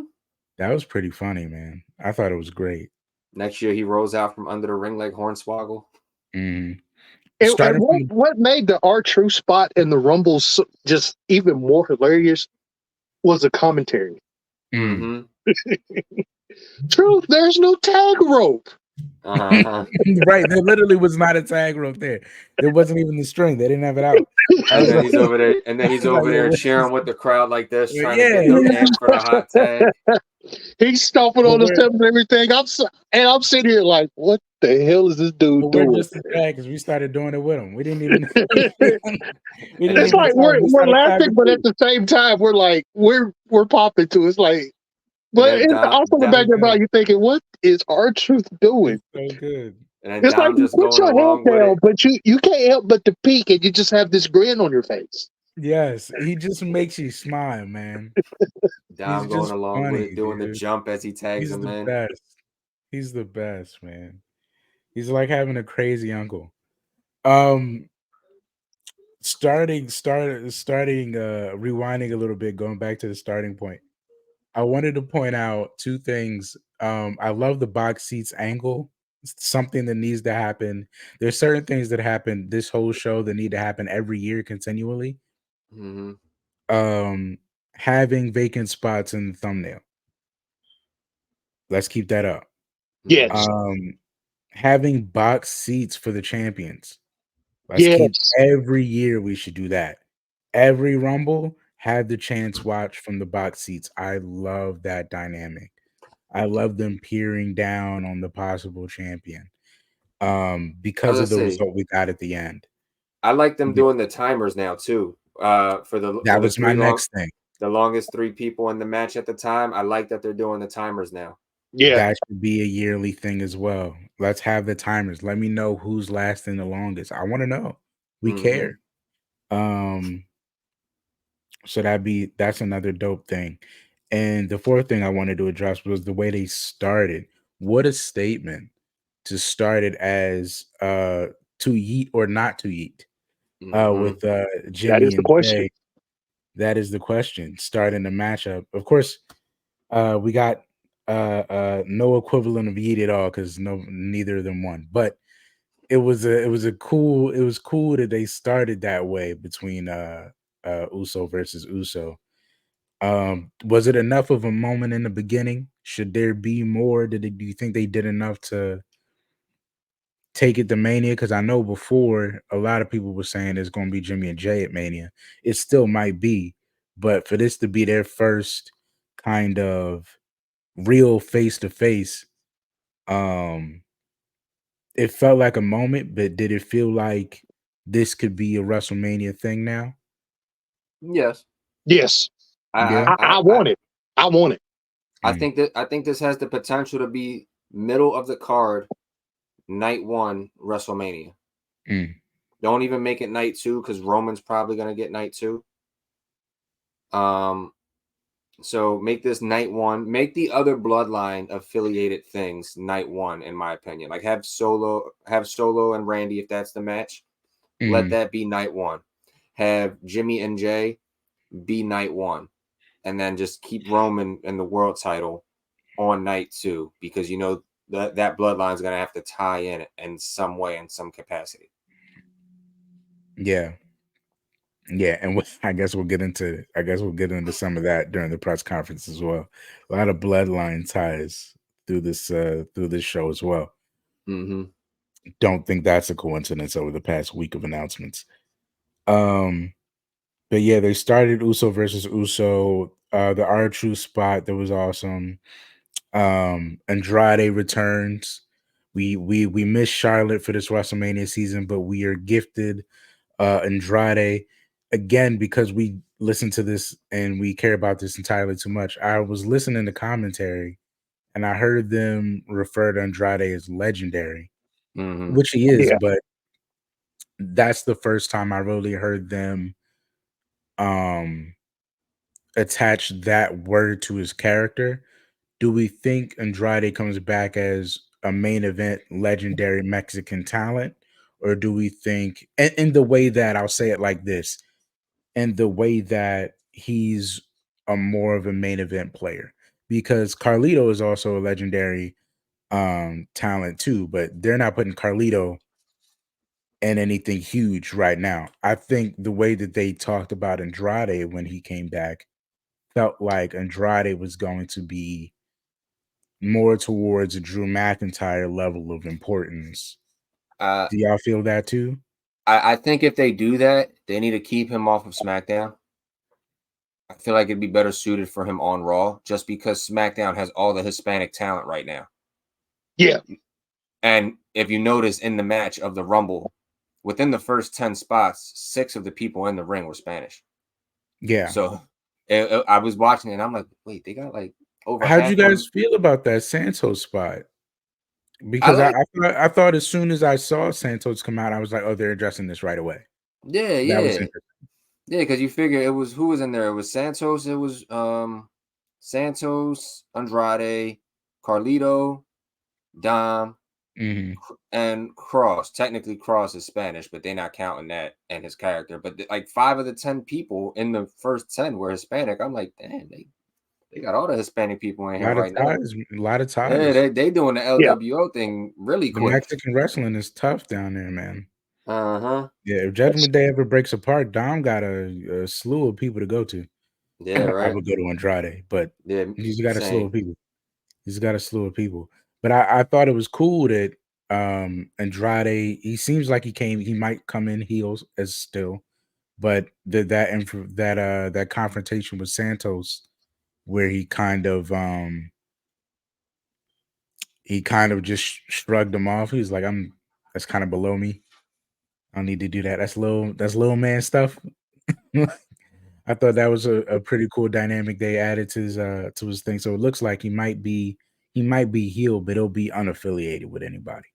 That was pretty funny, man. I thought it was great. Next year he rolls out from under the ring like Hornswoggle. Mm-hmm. And what made the R-Truth spot in the Rumbles just even more hilarious was the commentary. Mm-hmm. Truth, there's no tag rope. Uh-huh. Right, there literally was not a tag rope there. There wasn't even the string. They didn't have it out. And then he's over there, cheering with the crowd like this, trying to get them in for the hot tag. He's stomping on the step and everything. I'm sitting here like, what the hell is this dude doing? We're just sad because we started doing it with him. We didn't even. It's like we're laughing, but at the same time, we're like we're popping too. It's like, but it's also in the back of your mind, you're thinking, what is R-Truth doing? It's so good. And it's like you put your head down, but you can't help but to peek, and you just have this grin on your face. Yes, he just makes you smile, man. Dom going along with it, doing the jump as he tags him in. Best. He's the best, man. He's like having a crazy uncle. Rewinding a little bit, going back to the starting point. I wanted to point out two things. I love the box seats angle. It's something that needs to happen. There's certain things that happen this whole show that need to happen every year continually. Mm-hmm. Having vacant spots in the thumbnail. Let's keep that up. Yes. Having box seats for the champions. Let's keep every year we should do that. Every Rumble, have the chance watch from the box seats. I love that dynamic. I love them peering down on the possible champion. Because of the result we got at the end. I like them doing the timers now too. That was my next thing. The longest 3 people in the match at the time. I like that they're doing the timers now. Yeah, that should be a yearly thing as well. Let's have the timers. Let me know who's lasting the longest. I want to know. We care. So that's another dope thing. And the fourth thing I wanted to address was the way they started. What a statement to start it as to yeet or not to yeet. With Jimmy that is the question. Jay. That is the question. Starting the matchup. Of course, we got no equivalent of yeet at all because neither of them won. But it was cool that they started that way between Uso versus Uso. Was it enough of a moment in the beginning? Should there be more? Do you think they did enough to take it to Mania? Because I know before a lot of people were saying it's going to be Jimmy and Jay at Mania. It still might be, but for this to be their first kind of real face to face, it felt like a moment, but did it feel like this could be a WrestleMania thing now? Yes. Yes, Yeah. I want it. I want it. Mm, I think this has the potential to be middle of the card, night one WrestleMania. mm. Don't even make it night two because Roman's probably gonna get night two. Um, so make this night one. Make the other bloodline affiliated things night one, in my opinion. Like have Solo and Randy if that's the match. Let Mhm. that be night one. Have Jimmy and Jay be night one, and then just keep Roman and the world title on night two because you know that bloodline is gonna have to tie in some way in some capacity. Yeah. Yeah, and I guess we'll get into some of that during the press conference as well. A lot of bloodline ties through this show as well. Mm-hmm. Don't think that's a coincidence over the past week of announcements. Um, but yeah, they started Uso versus Uso. The R-Truth spot that was awesome. Andrade returns. We missed Charlotte for this WrestleMania season, but we are gifted Andrade again because we listen to this and we care about this entirely too much. I was listening to commentary and I heard them refer to Andrade as legendary, Mm-hmm. which he is, Yeah, but that's the first time I really heard them um attach that word to his character. Do we think Andrade comes back as a main event legendary Mexican talent? Or do we think, and in the way that I'll say it like this, and the way that he's a more of a main event player? Because Carlito is also a legendary talent too, but they're not putting Carlito in anything huge right now. I think the way that they talked about Andrade when he came back felt like Andrade was going to be more towards a Drew McIntyre level of importance. Uh, Do y'all feel that too? I think if they do that, they need to keep him off of SmackDown. I feel like it'd be better suited for him on Raw, just because SmackDown has all the Hispanic talent right now. yeah, And if you notice in the match of the Rumble, within the first 10 spots, 6 of the people in the ring were Spanish. Yeah. So I was watching it and I'm like, wait, they got like over How'd you half guys them. feel about that Santos spot? I Because like, I thought as soon as I saw Santos come out, I was like, oh, they're addressing this right away. yeah, That was yeah. interesting. Yeah, because you figure it was who was in there? It was Santos, it was Santos, Andrade, Carlito, Dom, Mhm. and Cross. Technically, Cross is Spanish, but they're not counting that and his character. But like 5 of the 10 people in the first 10 were Hispanic. I'm like, damn, they got all the Hispanic people in A here lot of right now. ties, a lot of Yeah, ties. they doing the yeah. LWO thing really The quick. Mexican wrestling is tough down there, man. Uh-huh. Yeah, if That's Judgment Day ever breaks apart, Dom got a slew of people to go to. Yeah, I right. would go to Andrade, but Yeah, he's got a slew same. of people. He's got a slew of people. But I thought it was cool that Andrade, he seems like he might come in heels as still, but that confrontation with Santos where he kind of just shrugged him off. He was like, that's kind of below me. I don't need to do that. That's little man stuff. I thought that was a pretty cool dynamic they added to his thing. So it looks like he might be healed, but he'll be unaffiliated with anybody.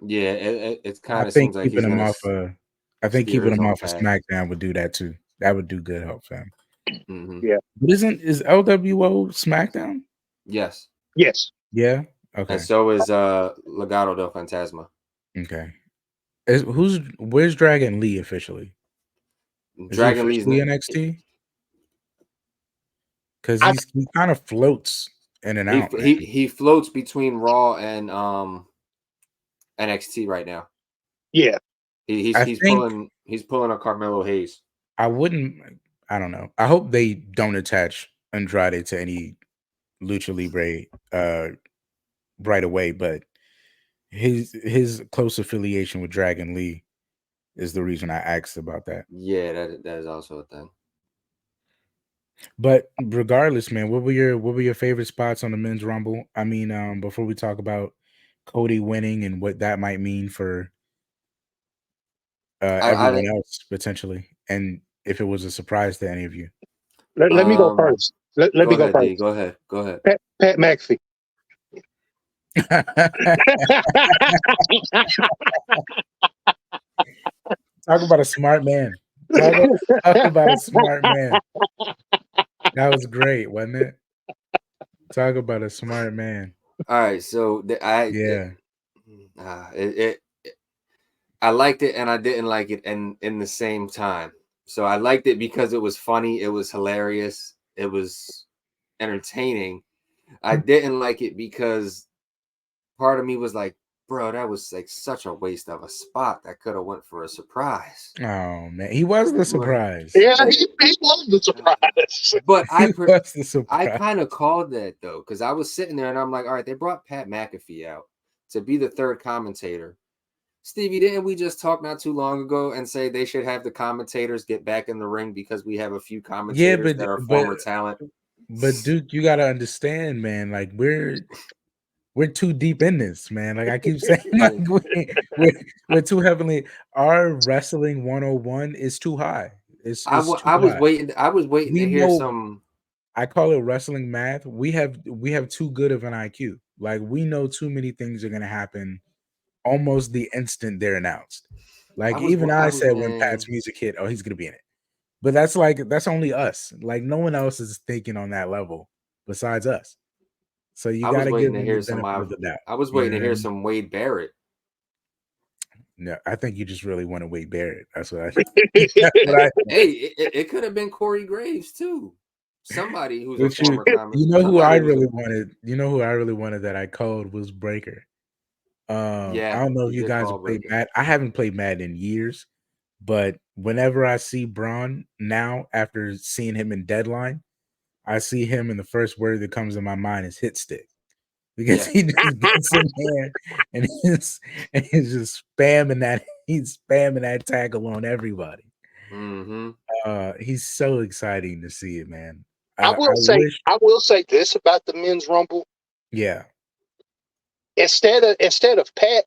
Yeah, it I kind of think seems like keeping he's him gonna off I think steer keeping his him own off of path. SmackDown would do that too. That would do good help fam. Hmm. yeah. But is LWO SmackDown? Yes. Yes, Yeah. And Okay. so is Legado del Fantasma. Okay. Where's Dragon Lee officially? Is he Dragon Lee's officially NXT? Because I he kind of floats in and out, man. he floats between Raw and NXT right now. yeah. I think He's pulling a Carmelo Hayes. I wouldn't. I don't know. I hope they don't attach Andrade to any Lucha Libre right away, but his close affiliation with Dragon Lee is the reason I asked about that. Yeah, that is also a thing. But regardless, man, what were your favorite spots on the men's rumble? I mean, before we talk about Cody winning and what that might mean for I everyone think else potentially, and if it was a surprise to any of you. Let me go um first. Let go me go ahead, D. first. Go ahead. Go ahead. Pat McAfee. Talk about a smart man. Talk, talk about a smart man. That was great, wasn't it? Talk about a smart man. All right, so Yeah. I liked it and I didn't like it in the same time. So I liked it because it was funny, it was hilarious, it was entertaining. I didn't like it because part of me was like, bro, that was like such a waste of a spot that could have went for a surprise. Oh man, he was the Right. surprise. Yeah, Like, he was the surprise. but He was the I surprise. kind of called that though, because I was sitting there and I'm like, all right, they brought Pat McAfee out to be the third commentator. Stevie, didn't we just talk not too long ago and say they should have the commentators get back in the ring because we have a few Yeah, commentators that are but former talent? but Duke, you gotta understand, man. Like we're too deep in this, man. Like I keep saying, like we're too heavily. Our wrestling 101 is too high. It's too I was high. waiting. I was waiting We to hear know. some. I call it wrestling math. We have too good of an IQ. Like we know too many things are gonna happen almost the instant they're announced. Like even I I was said when Pat's man. music hit, oh, he's gonna be in it. But that's only us. Like no one else is thinking on that level besides us. So you I was gotta waiting give to them the hear some. benefit of the doubt. I was You waiting know to what I hear mean? some Wade Barrett. No, I think you just really want to Wade Barrett. That's what I that's what I think. Hey, it could have been Corey Graves too. Somebody who's a But former comment. you know who I Somebody who's a really wanted. You know who I really wanted that I called was Breaker. I yeah. don't know if You you did guys call have played Breaker. Mad. I haven't played Mad in years, but whenever I see Braun now, after seeing him in Deadline, I see him and the first word that comes to my mind is hit stick. Because Yeah. he just gets in there and he's just spamming that he's spamming that tackle on everybody. Mm-hmm. He's so exciting to see it, man. I I will say, wish, I will say this about the men's rumble. yeah, Instead of Pat,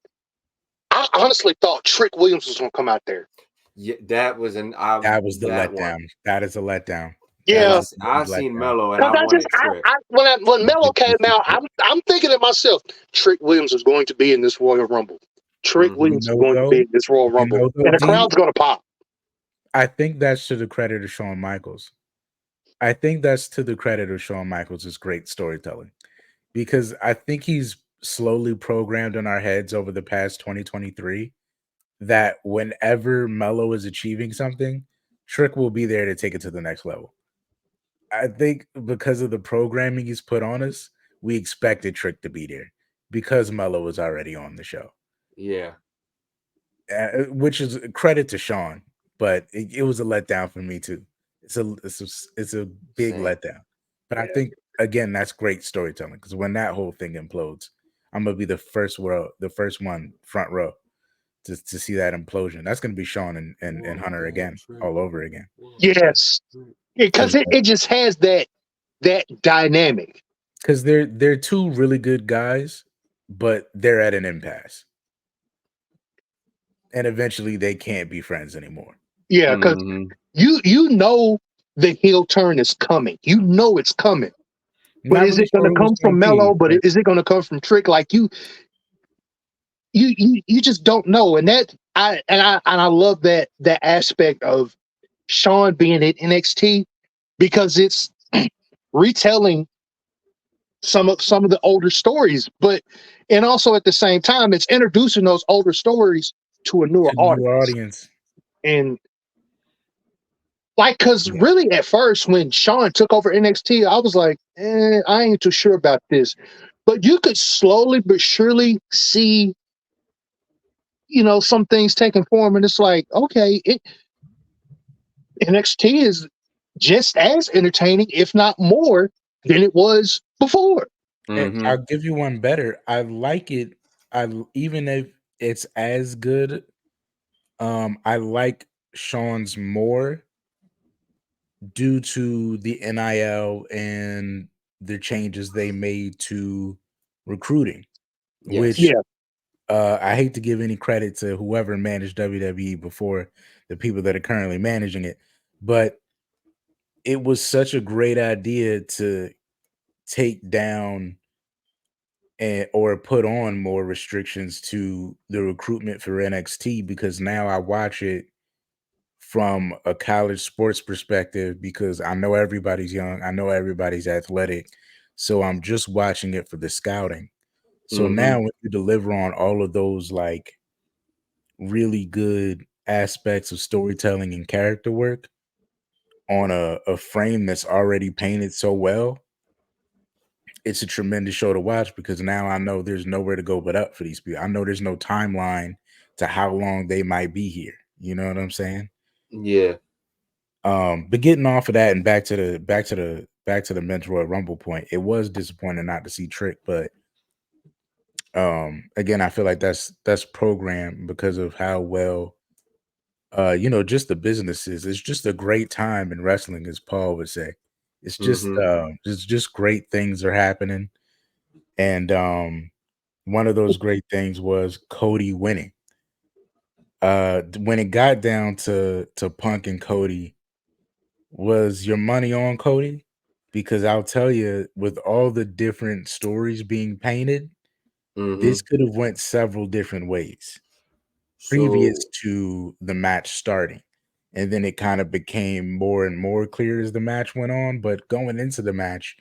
I honestly thought Trick Williams was going to come out there. Yeah, that was an that was the that one. letdown. That is a letdown. That Yeah, is Because a I big seen letdown. Mello and because I wanted Trick. when Melo came out, I'm thinking to myself, Trick Williams is going to be in this Royal Rumble. Trick Mm-hmm. Williams is going to be in this Royal Rumble, Though, and the D, crowd's going to pop. I think that's to the credit of Shawn Michaels. I think that's to the credit of Shawn Michaels' great storytelling. Because I think he's slowly programmed in our heads over the past 2023 that whenever Mello is achieving something, Trick will be there to take it to the next level. I think because of the programming he's put on us, we expected Trick to be there because Mello was already on the show, Yeah. which is a credit to Sean, but it was a letdown for me too. It's a big Same. letdown. But I think again that's great storytelling because when that whole thing implodes, I'm gonna be the first one front row to see that implosion. That's gonna be Sean and Hunter again, all over again. Yes, because it just has that dynamic. Because they're two really good guys, but they're at an impasse, and eventually they can't be friends anymore. Yeah, because Mm-hmm. you know the heel turn is coming. You know it's coming. But Not is really it going sure to who it's come going from to be, Mello? But but is it going to come from Trick? Like you just don't know. And I love that aspect of Sean being at NXT because it's retelling some of the older stories, but and also at the same time it's introducing those older stories to a newer to the new audience. audience, And like, because yeah, really at first when Sean took over NXT, I was like, I ain't too sure about this. But you could slowly but surely see, some things taking form, and it's like, okay, NXT is just as entertaining, if not more, than it was before. and Mm-hmm. I'll give you one better. I like it. Even if it's as good, I like Sean's more due to the NIL and the changes they made to recruiting. Yes. which Yeah. I hate to give any credit to whoever managed WWE before the people that are currently managing it, but it was such a great idea to take down and or put on more restrictions to the recruitment for NXT because now I watch it from a college sports perspective because I know everybody's young, I know everybody's athletic, so I'm just watching it for the scouting. So Mm-hmm. now when you deliver on all of those like really good aspects of storytelling and character work on a frame that's already painted so well, it's a tremendous show to watch because now I know there's nowhere to go but up for these people. I know there's no timeline to how long they might be here. You know what I'm saying? Yeah. But getting off of that and back to the Men's Royal Rumble point, it was disappointing not to see Trick, but again, I feel like that's programmed because of how well just the businesses. It's just a great time in wrestling, as Paul would say. Mm-hmm. It's just great things are happening. And one of those great things was Cody winning. When it got down to Punk and Cody, was your money on Cody? Because I'll tell you, with all the different stories being painted, Mm-hmm. this could have went several different ways previous So to the match starting. And then it kind of became more and more clear as the match went on. But going into the match,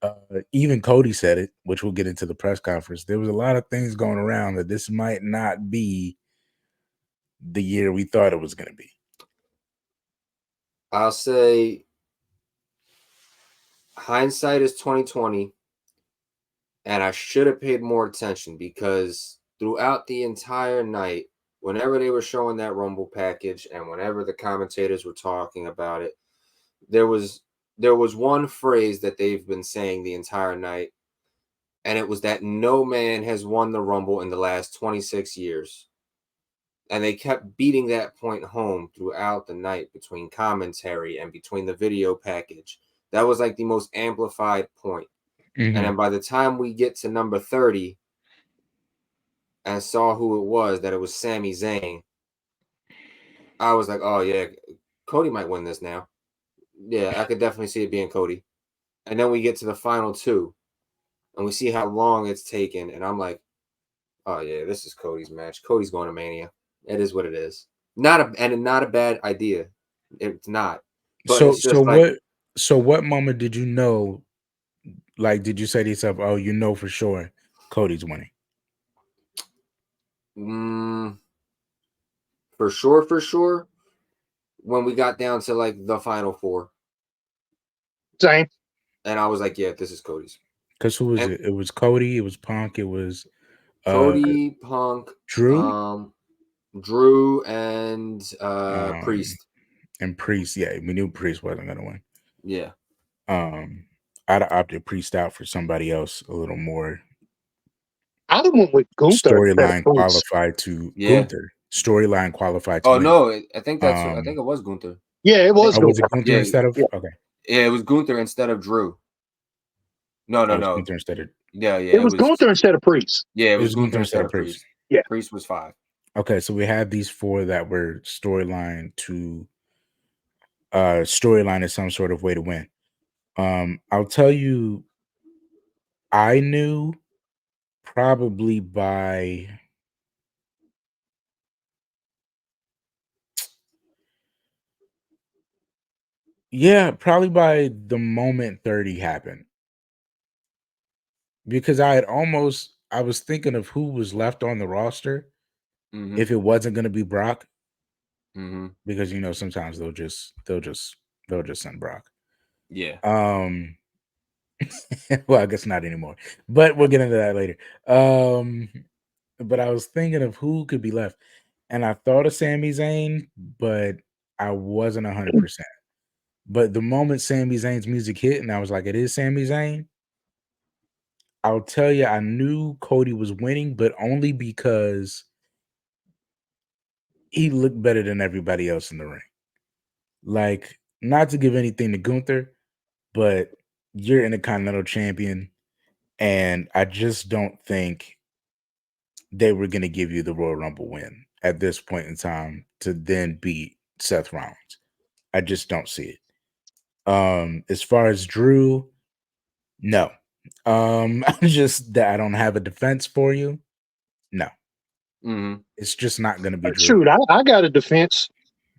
uh, even Cody said it, which we'll get into the press conference. There was a lot of things going around that this might not be the year we thought it was going to be. I'll say hindsight is 2020, and I should have paid more attention because throughout the entire night, whenever they were showing that Rumble package and whenever the commentators were talking about it, there was one phrase that they've been saying the entire night, and it was that no man has won the Rumble in the last 26 years. And they kept beating that point home throughout the night between commentary and between the video package. That was like the most amplified point. And Mhm. then by the time we get to number 30 and saw who it was, that it was Sami Zayn, I was like, oh yeah, Cody might win this now. Yeah, I could definitely see it being Cody. And then we get to the final two and we see how long it's taken. And I'm like, oh yeah, this is Cody's match. Cody's going to Mania. It is what it is. Not a bad idea. It's not. But So it's just like what moment did you know? Like, did you say to yourself, "Oh, you know for sure Cody's winning"? mm, for sure, when we got down to like the final four. Same. And I was like, yeah, this is Cody's. Because who was And it? It was Cody. It was Punk. It was uh Cody, Punk, Drew, Drew, and um, Priest. and Priest. Yeah, we knew Priest wasn't gonna win. Yeah. Um, I'd have opted Priest out for somebody else a little more I'd have went with Gunther instead of storyline Priest. qualified to Yeah. Gunther. Storyline qualified to Oh win. no, I think Um, it was Gunther. Yeah, it I think was oh, was it Gunther. Gunther yeah, instead of? Yeah, Okay, yeah, it was Gunther instead of Drew. No, oh, no, it was no. Gunther instead of. Yeah, yeah, it was Gunther instead of Priest. it It was was Gunther Gunther instead instead of of Priest. Priest. Yeah. Priest was 5. Okay, so we had these four that were storyline is some sort of way to win. I'll tell you, I knew probably by probably by the moment 30 happened because I was thinking of who was left on the roster Mm-hmm. if it wasn't going to be Brock Mm-hmm. because sometimes they'll just send Brock. Yeah. Um well, I guess not anymore. But we'll get into that later. Um but I was thinking of who could be left and I thought of Sami Zayn, but I wasn't 100%. But the moment Sami Zayn's music hit and I was like, it is Sami Zayn, I'll tell you, I knew Cody was winning, but only because he looked better than everybody else in the ring. Like, not to give anything to Gunther, but you're Intercontinental Champion, and I just don't think they were going to give you the Royal Rumble win at this point in time to then beat Seth Rollins. I just don't see it. As far as Drew, no. I don't have a defense for you. No. It's just not going to be Drew. Shoot, I got a defense.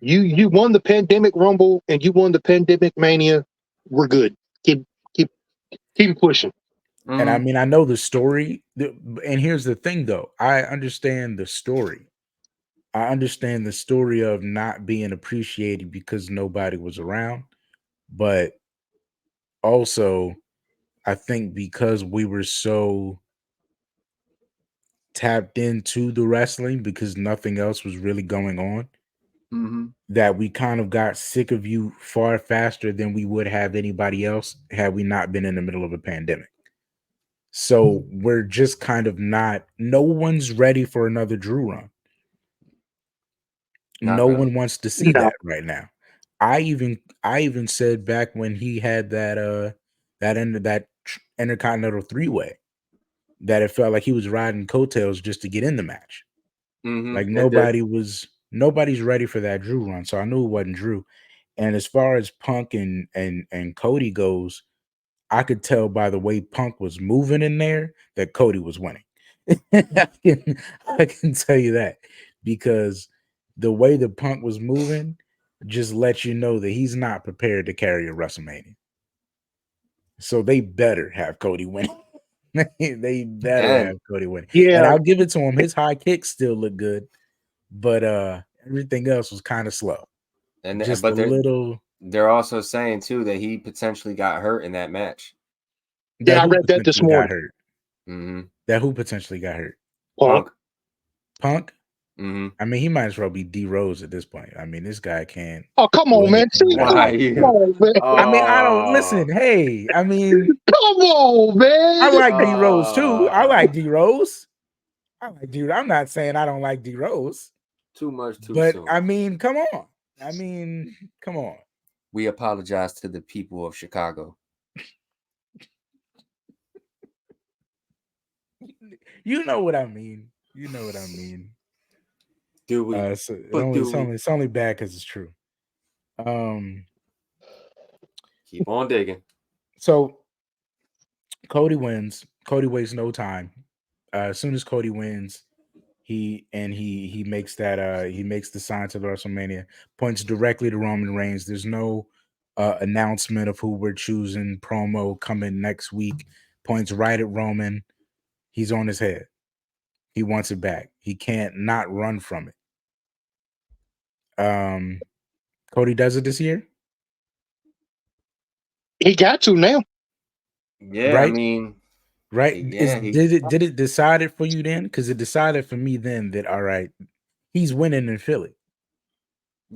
You won the Pandemic Rumble and you won the Pandemic Mania. We're good. Keep pushing. And I mean, I know the story. And here's the thing, though. I understand the story. I understand the story of not being appreciated because nobody was around. But also, I think because we were so tapped into the wrestling because nothing else was really going on, that we kind of got sick of you far faster than we would have anybody else had we not been in the middle of a pandemic. So we're just kind of no one's ready for another Drew run. No one wants to see that right now. I even said back when he had that Intercontinental 3-way that it felt like he was riding coattails just to get in the match. Like nobody's ready for that Drew run. So I knew it wasn't Drew. And as far as Punk and Cody goes, I could tell by the way Punk was moving in there that Cody was winning. I can tell you that because the way the Punk was moving just lets you know that he's not prepared to carry a WrestleMania. So they better have Cody winning. They better have Cody winning. Yeah. And I'll give it to him. His high kicks still look good, but everything else was kind of slow. And just but a little. They're also saying too that he potentially got hurt in that match. Yeah, I read that this morning. Got hurt. That who potentially got hurt? Punk. I mean, he might as well be D Rose at this point. I mean, this guy can't. Oh, come on, man. Come on, man. I mean, I don't listen. Hey, I mean, come on, man. I like D Rose too. I like D Rose. I'm not saying I don't like D Rose. Too much too but soon. I mean, come on. I mean, come on. We apologize to the people of Chicago. You know what I mean. You know what I mean. Do we? It's only bad because it's true. Keep on digging. So Cody wins. Cody wastes no time. As soon as Cody wins, he makes that he makes the sign to the WrestleMania, points directly to Roman Reigns. There's no announcement of who we're choosing, promo coming next week. Points right at Roman. He's on his head. He wants it back. He can't not run from it. Cody does it this year. He got to now. Yeah, right? I mean, right? Did it decide it for you then? Because it decided for me then that all right, he's winning in Philly.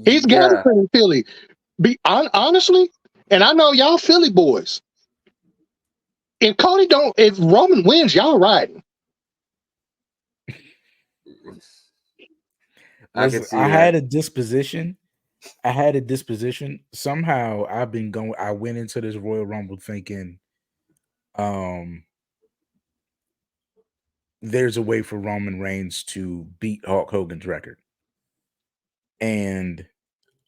He's got to win in Philly. Honestly, and I know y'all Philly boys. If Roman wins, y'all riding. I had a disposition. Somehow I went into this Royal Rumble thinking there's a way for Roman Reigns to beat Hulk Hogan's record. And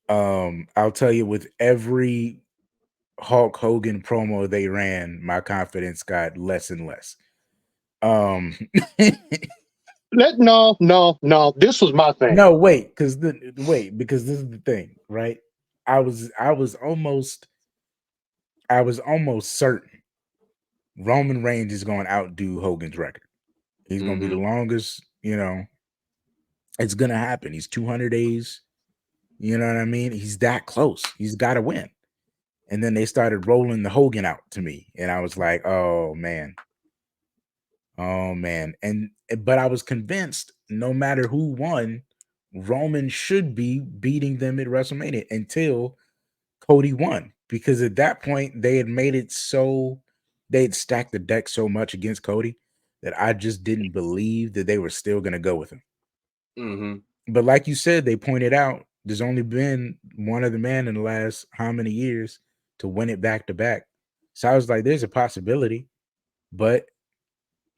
I'll tell you, with every Hulk Hogan promo they ran, my confidence got less and less. No. This was my thing. No, because this is the thing, right? I was almost certain Roman Reigns is going to outdo Hogan's record. He's going to be the longest, it's going to happen. He's 200 days. You know what I mean? He's that close. He's got to win. And then they started rolling the Hogan out to me. And I was like, oh, man. But I was convinced no matter who won, Roman should be beating them at WrestleMania until Cody won. Because at that point, they had made it so, they had stacked the deck so much against Cody that I just didn't believe that they were still going to go with him. But like you said, they pointed out, there's only been one other man in the last how many years to win it back to back. So I was like, there's a possibility. But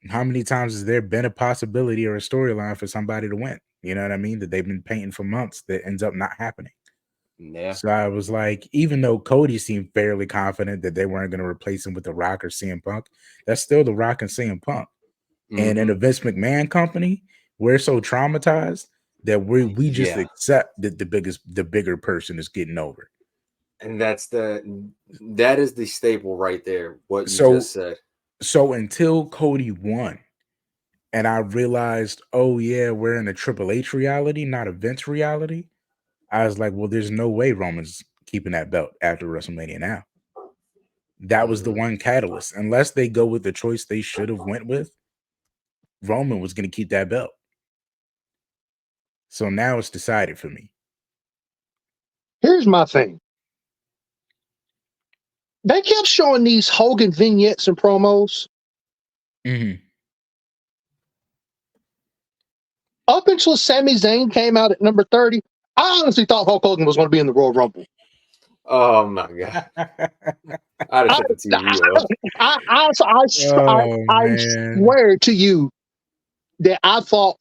How many times has there been a possibility or a storyline for somebody to win? You know what I mean? That they've been painting for months that ends up not happening. Yeah. So I was like, even though Cody seemed fairly confident that they weren't going to replace him with The Rock or CM Punk, that's still The Rock and CM Punk. And in a Vince McMahon company, we're so traumatized that we just accept that the bigger person is getting over. And that is the staple right there, what you So just said. so until Cody won, and I realized, oh yeah, we're in a Triple H reality, not a Vince reality. I was like, well, there's no way Roman's keeping that belt after WrestleMania now. That was the one catalyst. Unless they go with the choice they should have went with, Roman was going to keep that belt. So now it's decided for me. Here's my thing. They kept showing these Hogan vignettes and promos. Up until Sami Zayn came out at number 30, I honestly thought Hulk Hogan was going to be in the Royal Rumble. Oh my God. I'd have shut the TV off. I swear to you that I thought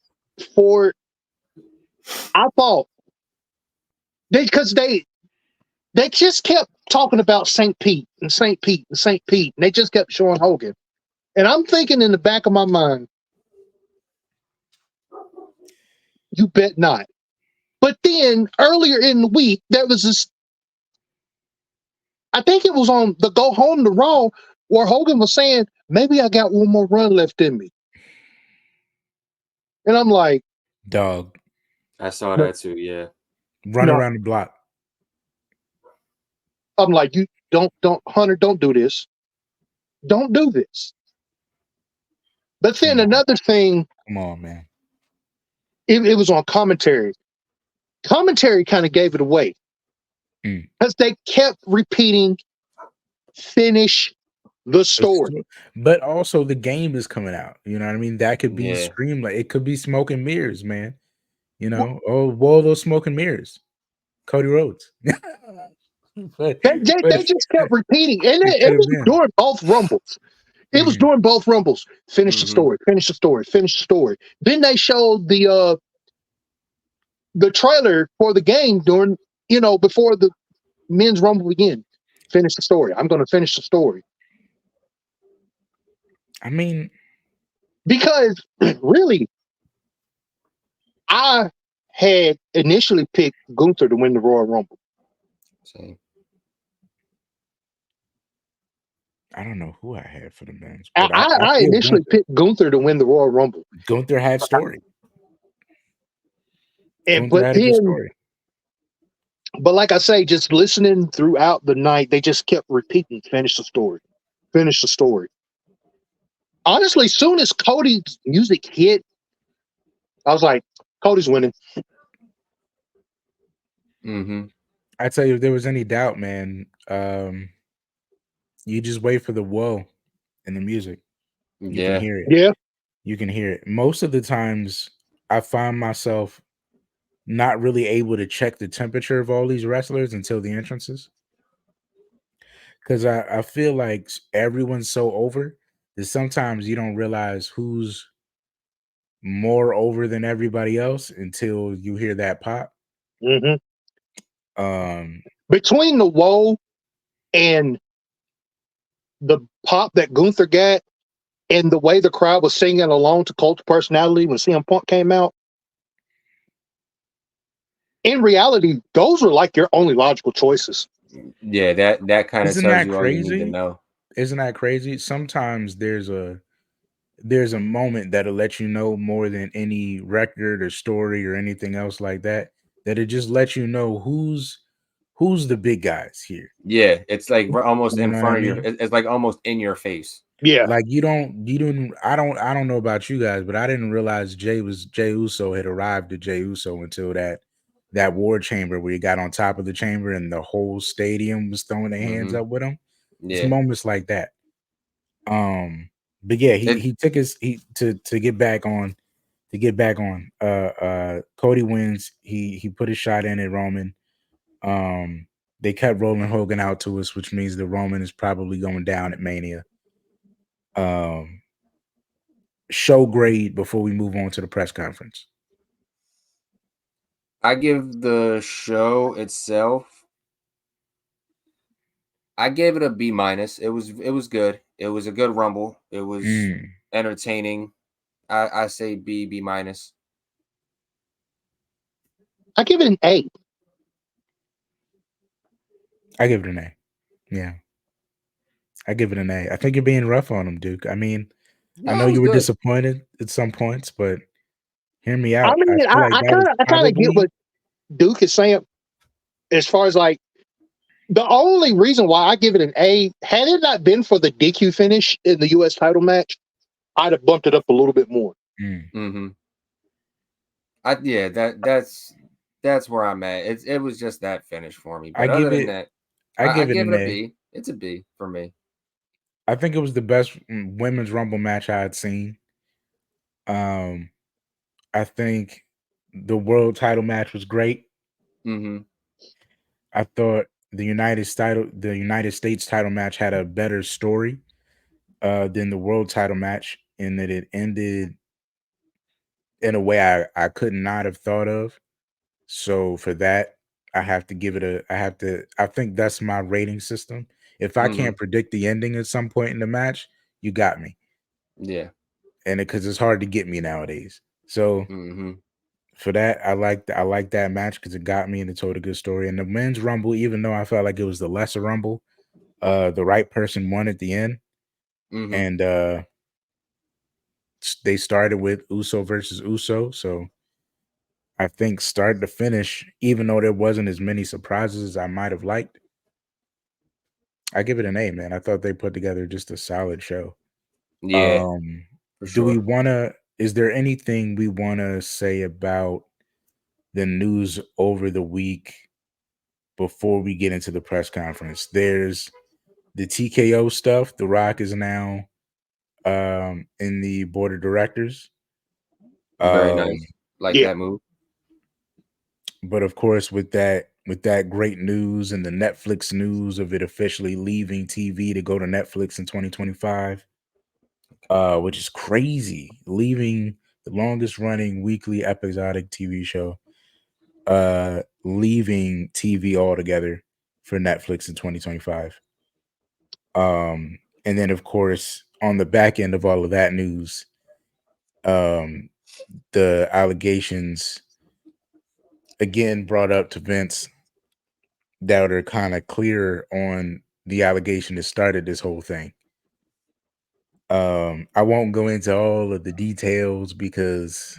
they just kept talking about St. Pete and St. Pete and St. Pete, and they just kept showing Hogan. And I'm thinking in the back of my mind, you bet not. But then earlier in the week, there was this, I think it was on the Go Home to Raw, where Hogan was saying, maybe I got one more run left in me. And I'm like, dog. I saw that too, yeah. Run around the block. I'm like, you don't, Hunter, don't do this. Don't do this. But then another thing. Come on, man. It was on commentary. Commentary kind of gave it away. Because they kept repeating, finish the story. But also the game is coming out. You know what I mean? That could be streamlined. It could be smoke and mirrors, man. You know, whoa, those smoke and mirrors. Cody Rhodes. They just kept repeating. And it was during both Rumbles. It was during both Rumbles. Finish the story, finish the story, finish the story. Then they showed the trailer for the game during, before the men's Rumble began. Finish the story. I'm going to finish the story. I mean, because really, I had initially picked Gunther to win the Royal Rumble. Same. I don't know who I had for the men's. But I initially picked Gunther to win the Royal Rumble. Gunther had story. Gunther had a good story. But like I say, just listening throughout the night, they just kept repeating, finish the story, finish the story. Honestly, soon as Cody's music hit, I was like, Cody's winning. I tell you, if there was any doubt, man, you just wait for the whoa in the music. You can hear it. Yeah. You can hear it. Most of the times, I find myself not really able to check the temperature of all these wrestlers until the entrances. Because I feel like everyone's so over that sometimes you don't realize who's more over than everybody else until you hear that pop. Between the whoa and the pop that Gunther got and the way the crowd was singing along to Cult of Personality when CM Punk came out, in reality, those were like your only logical choices. Yeah, that kind of tells you all you need to know. Isn't that crazy? Sometimes there's a moment that'll let you know more than any record or story or anything else like that. That it just lets you know who's the big guys here. Yeah, it's like we're almost in front of you. It's like almost in your face. Yeah, like you don't. I don't know about you guys, but I didn't realize Jay Uso had arrived to Jay Uso until that war chamber where he got on top of the chamber and the whole stadium was throwing their hands up with him. Yeah. It's moments like that. But yeah, he took to get back on. Cody wins. He put a shot in at Roman. They kept rolling Hogan out to us, which means the Roman is probably going down at Mania. show grade before we move on to the press conference? I give the show itself, I gave it a B minus. It was good. It was a good Rumble. It was entertaining. I say B minus. I give it an A. I give it an A. Yeah. I give it an A. I think you're being rough on him, Duke. I mean, I No, know it was you were good. disappointed at some points, but hear me I out. I mean, feel like I that was kind of get probably what Duke is saying as far as like the only reason why I give it an A, had it not been for the DQ finish in the U.S. title match, I'd have bumped it up a little bit more. Mm-hmm. That's where I'm at. It was just that finish for me. I But other give than it that, I I give it give an it a A. B. It's a B for me. I think it was the best women's rumble match I had seen. Um I think the world title match was great. Mm-hmm. I thought the United States title match had a better story than the world title match, in that it ended in a way I could not have thought of. So for that, I think that's my rating system. If I Mm-hmm. can't predict the ending at some point in the match, you got me. Yeah. And because it's hard to get me nowadays. So Mm-hmm. for that, I like that match because it got me and it told a good story. And the men's rumble, even though I felt like it was the lesser rumble, the right person won at the end. Mm-hmm. And they started with Uso versus Uso. So I think start to finish, even though there wasn't as many surprises as I might have liked, I give it an A, man. I thought they put together just a solid show. Yeah, Um, for do we sure. wanna is there anything we wanna say about the news over the week before we get into the press conference? There's the TKO stuff. The Rock is now in the board of directors. Very Um, nice. Like Yeah. that move. but of course, with that great news and the Netflix news of it officially leaving TV to go to Netflix in 2025, which is crazy, leaving the longest running weekly episodic TV show, leaving TV altogether for Netflix in 2025. And then of course, on the back end of all of that news, um, the allegations again brought up to Vince that are kind of clear on the allegation that started this whole thing. I won't go into all of the details because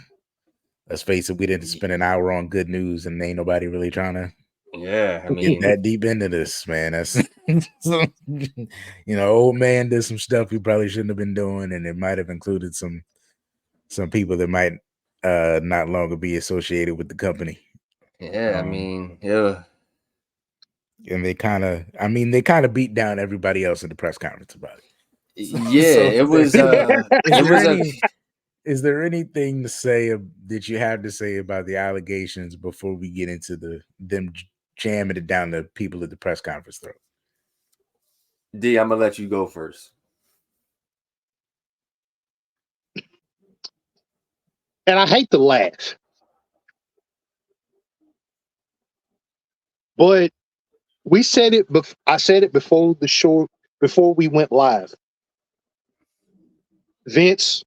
let's face it, we didn't spend an hour on good news and ain't nobody really trying to Yeah, I get mean, that deep into this, man. That's so, old man did some stuff he probably shouldn't have been doing, and it might have included some people that might not longer be associated with the company. yeah, I Um, mean, yeah. and they kind of beat down everybody else in the press conference about it. Yeah, So it was is it there was a any is there anything to say that you have to say about the allegations before we get into them jamming it down the people at the press conference throat? D, I'm gonna let you go first. And I hate to laugh, but we said it. I said it before the show, before we went live. Vince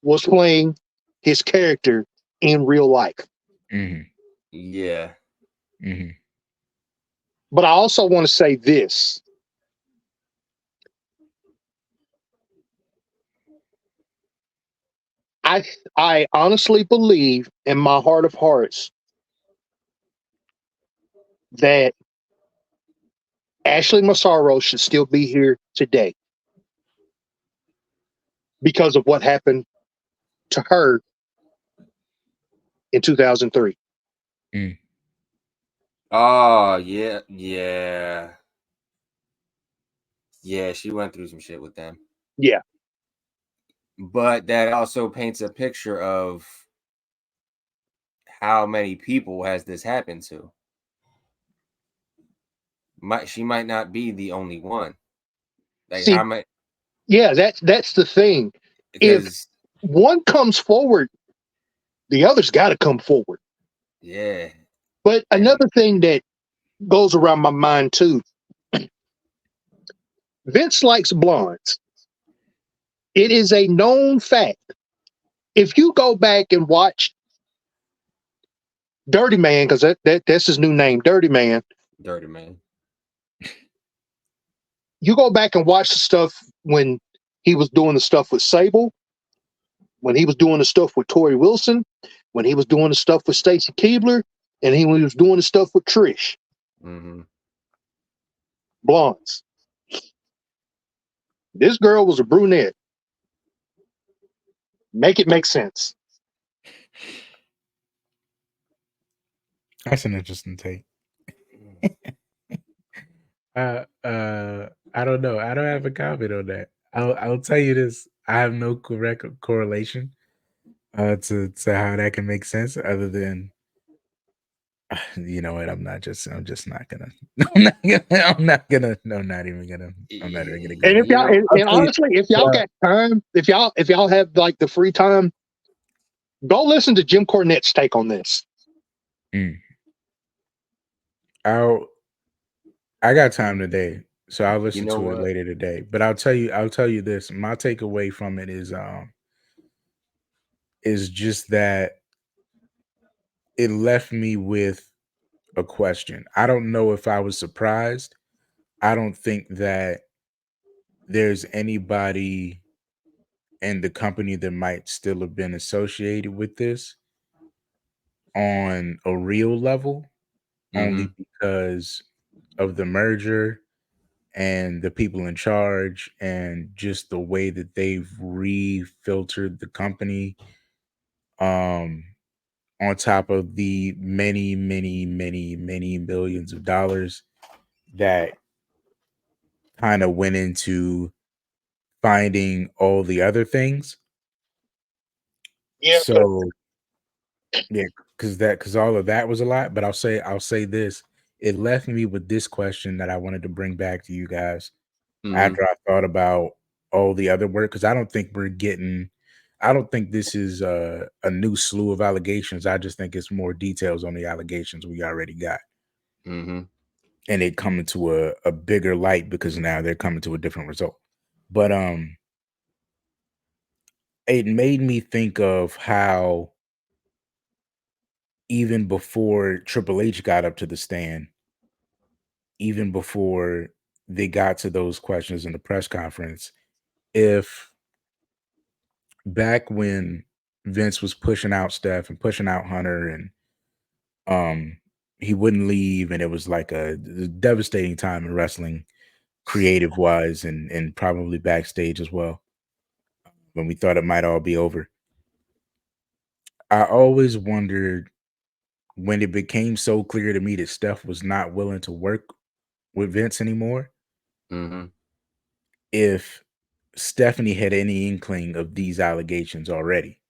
was playing his character in real life. Mm-hmm. Yeah. Mm-hmm. But I also want to say this. I honestly believe in my heart of hearts that Ashley Massaro should still be here today because of what happened to her in 2003. Mm. Oh, yeah, yeah. Yeah, she went through some shit with them. Yeah. But that also paints a picture of how many people has this happened to. She might not be the only one. Like See, how many yeah, that's the thing. If because one comes forward, the other's got to come forward. Yeah. But another thing that goes around my mind too, Vince likes blondes. It is a known fact. If you go back and watch Dirty Man, because that's his new name, Dirty Man. Dirty Man. You go back and watch the stuff when he was doing the stuff with Sable, when he was doing the stuff with Tori Wilson, when he was doing the stuff with Stacy Keibler, and when he was doing the stuff with Trish. Mm-hmm. Blondes. This girl was a brunette. Make it make sense. That's an interesting take. I don't know. I don't have a comment on that. I'll tell you this. I have no correct correlation to how that can make sense other than you know what, I'm just not gonna I'm not even gonna go. And if y'all You know, and honestly, if y'all got time, if y'all have like the free time, go listen to Jim Cornette's take on this. I got time today, so I'll listen You know to it what? later today. But I'll tell you this. My takeaway from it is just that it left me with a question. I don't know if I was surprised. I don't think that there's anybody in the company that might still have been associated with this on a real level, only because of the merger and the people in charge and just the way that they've refiltered the company, on top of the many millions of dollars that kind of went into finding all the other things. Yeah. So yeah, because all of that was a lot. But I'll say this. It left me with this question that I wanted to bring back to you guys after I thought about all the other work, because I don't think this is a new slew of allegations. I just think it's more details on the allegations we already got. And it coming to a bigger light because now they're coming to a different result. But it made me think of how even before Triple H got up to the stand, even before they got to those questions in the press conference, if back when Vince was pushing out Steph and pushing out Hunter and he wouldn't leave, and it was like a devastating time in wrestling, creative wise and probably backstage as well, when we thought it might all be over. I always wondered when it became so clear to me that Steph was not willing to work with Vince anymore, if Stephanie had any inkling of these allegations already.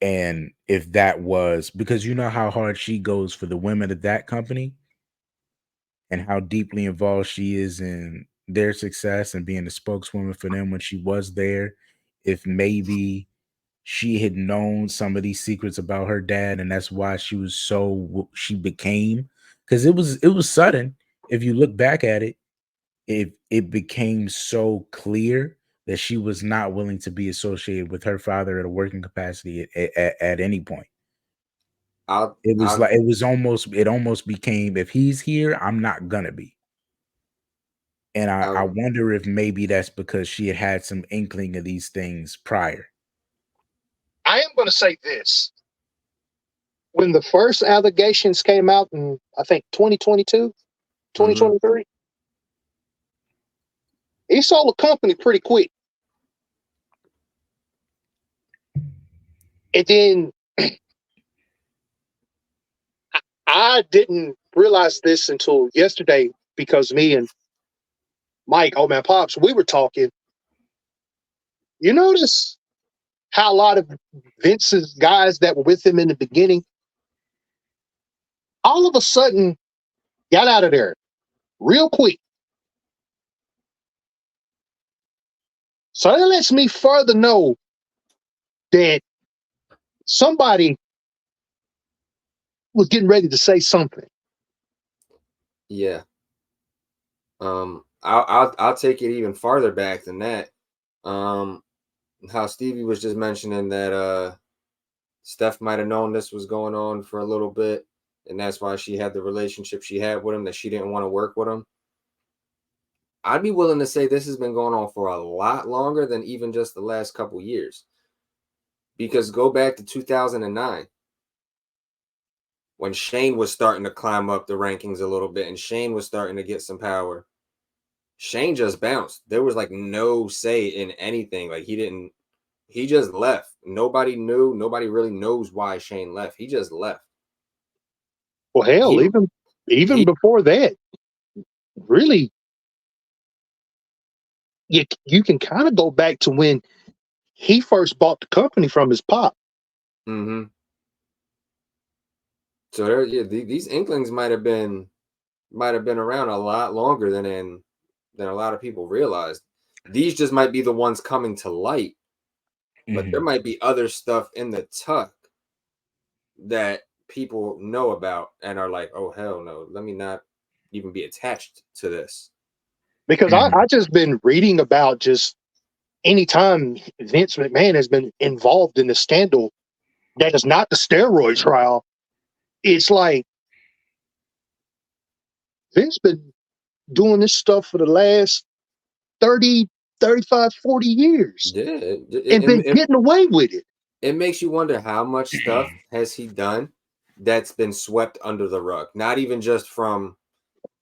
And if that was because you know how hard she goes for the women of that company and how deeply involved she is in their success and being the spokeswoman for them when she was there, if maybe she had known some of these secrets about her dad and that's why she became, because it was sudden. If you look back at it, it became so clear that she was not willing to be associated with her father at a working capacity at any point. It almost became, if he's here, I'm not gonna be. And I wonder if maybe that's because she had some inkling of these things prior. I am going to say this. When the first allegations came out in, I think, 2022, 2023, he sold the company pretty quick. And then I didn't realize this until yesterday because me and Mike, Old Man Pops, we were talking. You notice how a lot of Vince's guys that were with him in the beginning, all of a sudden got out of there real quick. So that lets me further know that somebody was getting ready to say something. Yeah. I'll take it even farther back than that. How Stevie was just mentioning that Steph might have known this was going on for a little bit, and that's why she had the relationship she had with him, that she didn't want to work with him. I'd be willing to say this has been going on for a lot longer than even just the last couple years. Because go back to 2009 when Shane was starting to climb up the rankings a little bit and Shane was starting to get some power. Shane just bounced. There was like no say in anything. Like he just left. Nobody knew. Nobody really knows why Shane left. He just left. Well, hell, even before that, really, you can kind of go back to when he first bought the company from his pop. Mm-hmm. So these inklings might have been around a lot longer than a lot of people realized. These just might be the ones coming to light, but there might be other stuff in the tuck that people know about and are like, oh hell no, let me not even be attached to this. Because I just been reading about just anytime Vince McMahon has been involved in a scandal that is not the steroid trial, it's like Vince been doing this stuff for the last 30, 35, 40 years. Yeah, and been getting away with it. It makes you wonder how much stuff has he done that's been swept under the rug. Not even just from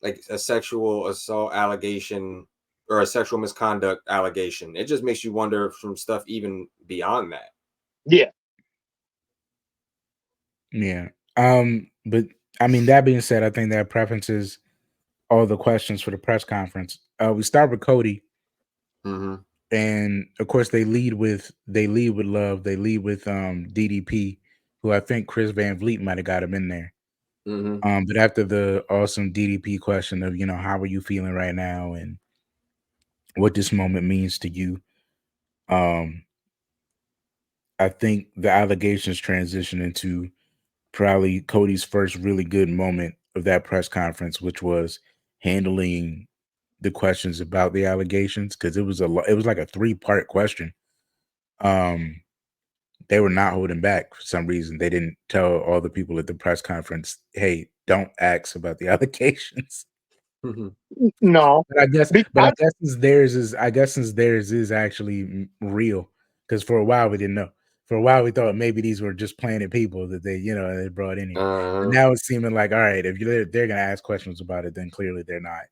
like a sexual assault allegation or a sexual misconduct allegation. It just makes you wonder from stuff even beyond that. Yeah. Yeah. But I mean, that being said, I think that preferences all the questions for the press conference. We start with Cody. Mm-hmm. And of course they lead with love. They lead with DDP, who I think Chris Van Vliet might have got him in there. Mm-hmm. But after the awesome DDP question of, how are you feeling right now and what this moment means to you, I think the allegations transition into probably Cody's first really good moment of that press conference, which was handling the questions about the allegations, because it was like a 3-part question. They were not holding back for some reason. They didn't tell all the people at the press conference, hey, don't ask about the allegations. No. But I guess since theirs is actually real, because for a while we didn't know. For a while we thought maybe these were just planted people that they brought in here. But now it's seeming like, all right, if they're gonna ask questions about it, then clearly they're not.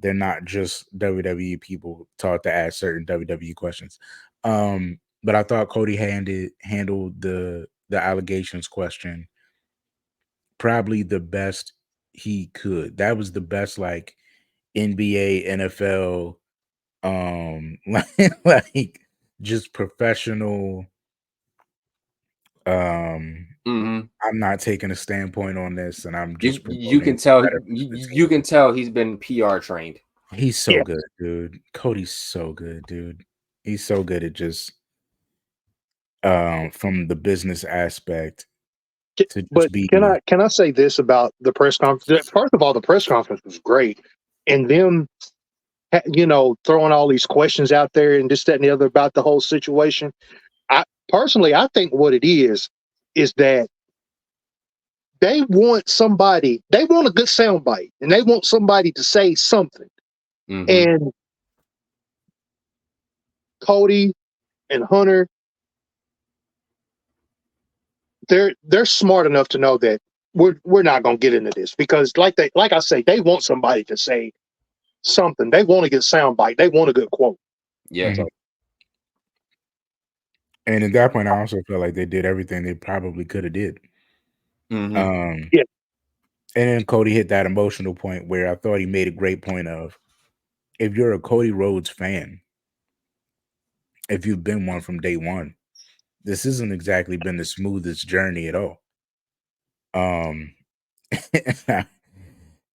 They're not just WWE people taught to ask certain WWE questions. But I thought Cody handled the allegations question probably the best he could. That was the best, like, NBA, NFL, like just professional. I'm not taking a standpoint on this, and I'm just you can tell he's been PR trained. He's so good, dude. Cody's so good, dude. He's so good at just from the business aspect to But just be. can I say this about the press conference? First of all, the press conference was great, and them, throwing all these questions out there and this, that, and the other about the whole situation. I think what it is that they want a good soundbite, and they want somebody to say something. Mm-hmm. And Cody and Hunter, they're smart enough to know that we're not going to get into this, because like I say, they want somebody to say something. They want a good soundbite. They want a good quote. Yeah. Mm-hmm. And at that point, I also felt like they did everything they probably could have did. Mm-hmm. Yeah. And then Cody hit that emotional point where I thought he made a great point of, if you're a Cody Rhodes fan, if you've been one from day one, this hasn't exactly been the smoothest journey at all.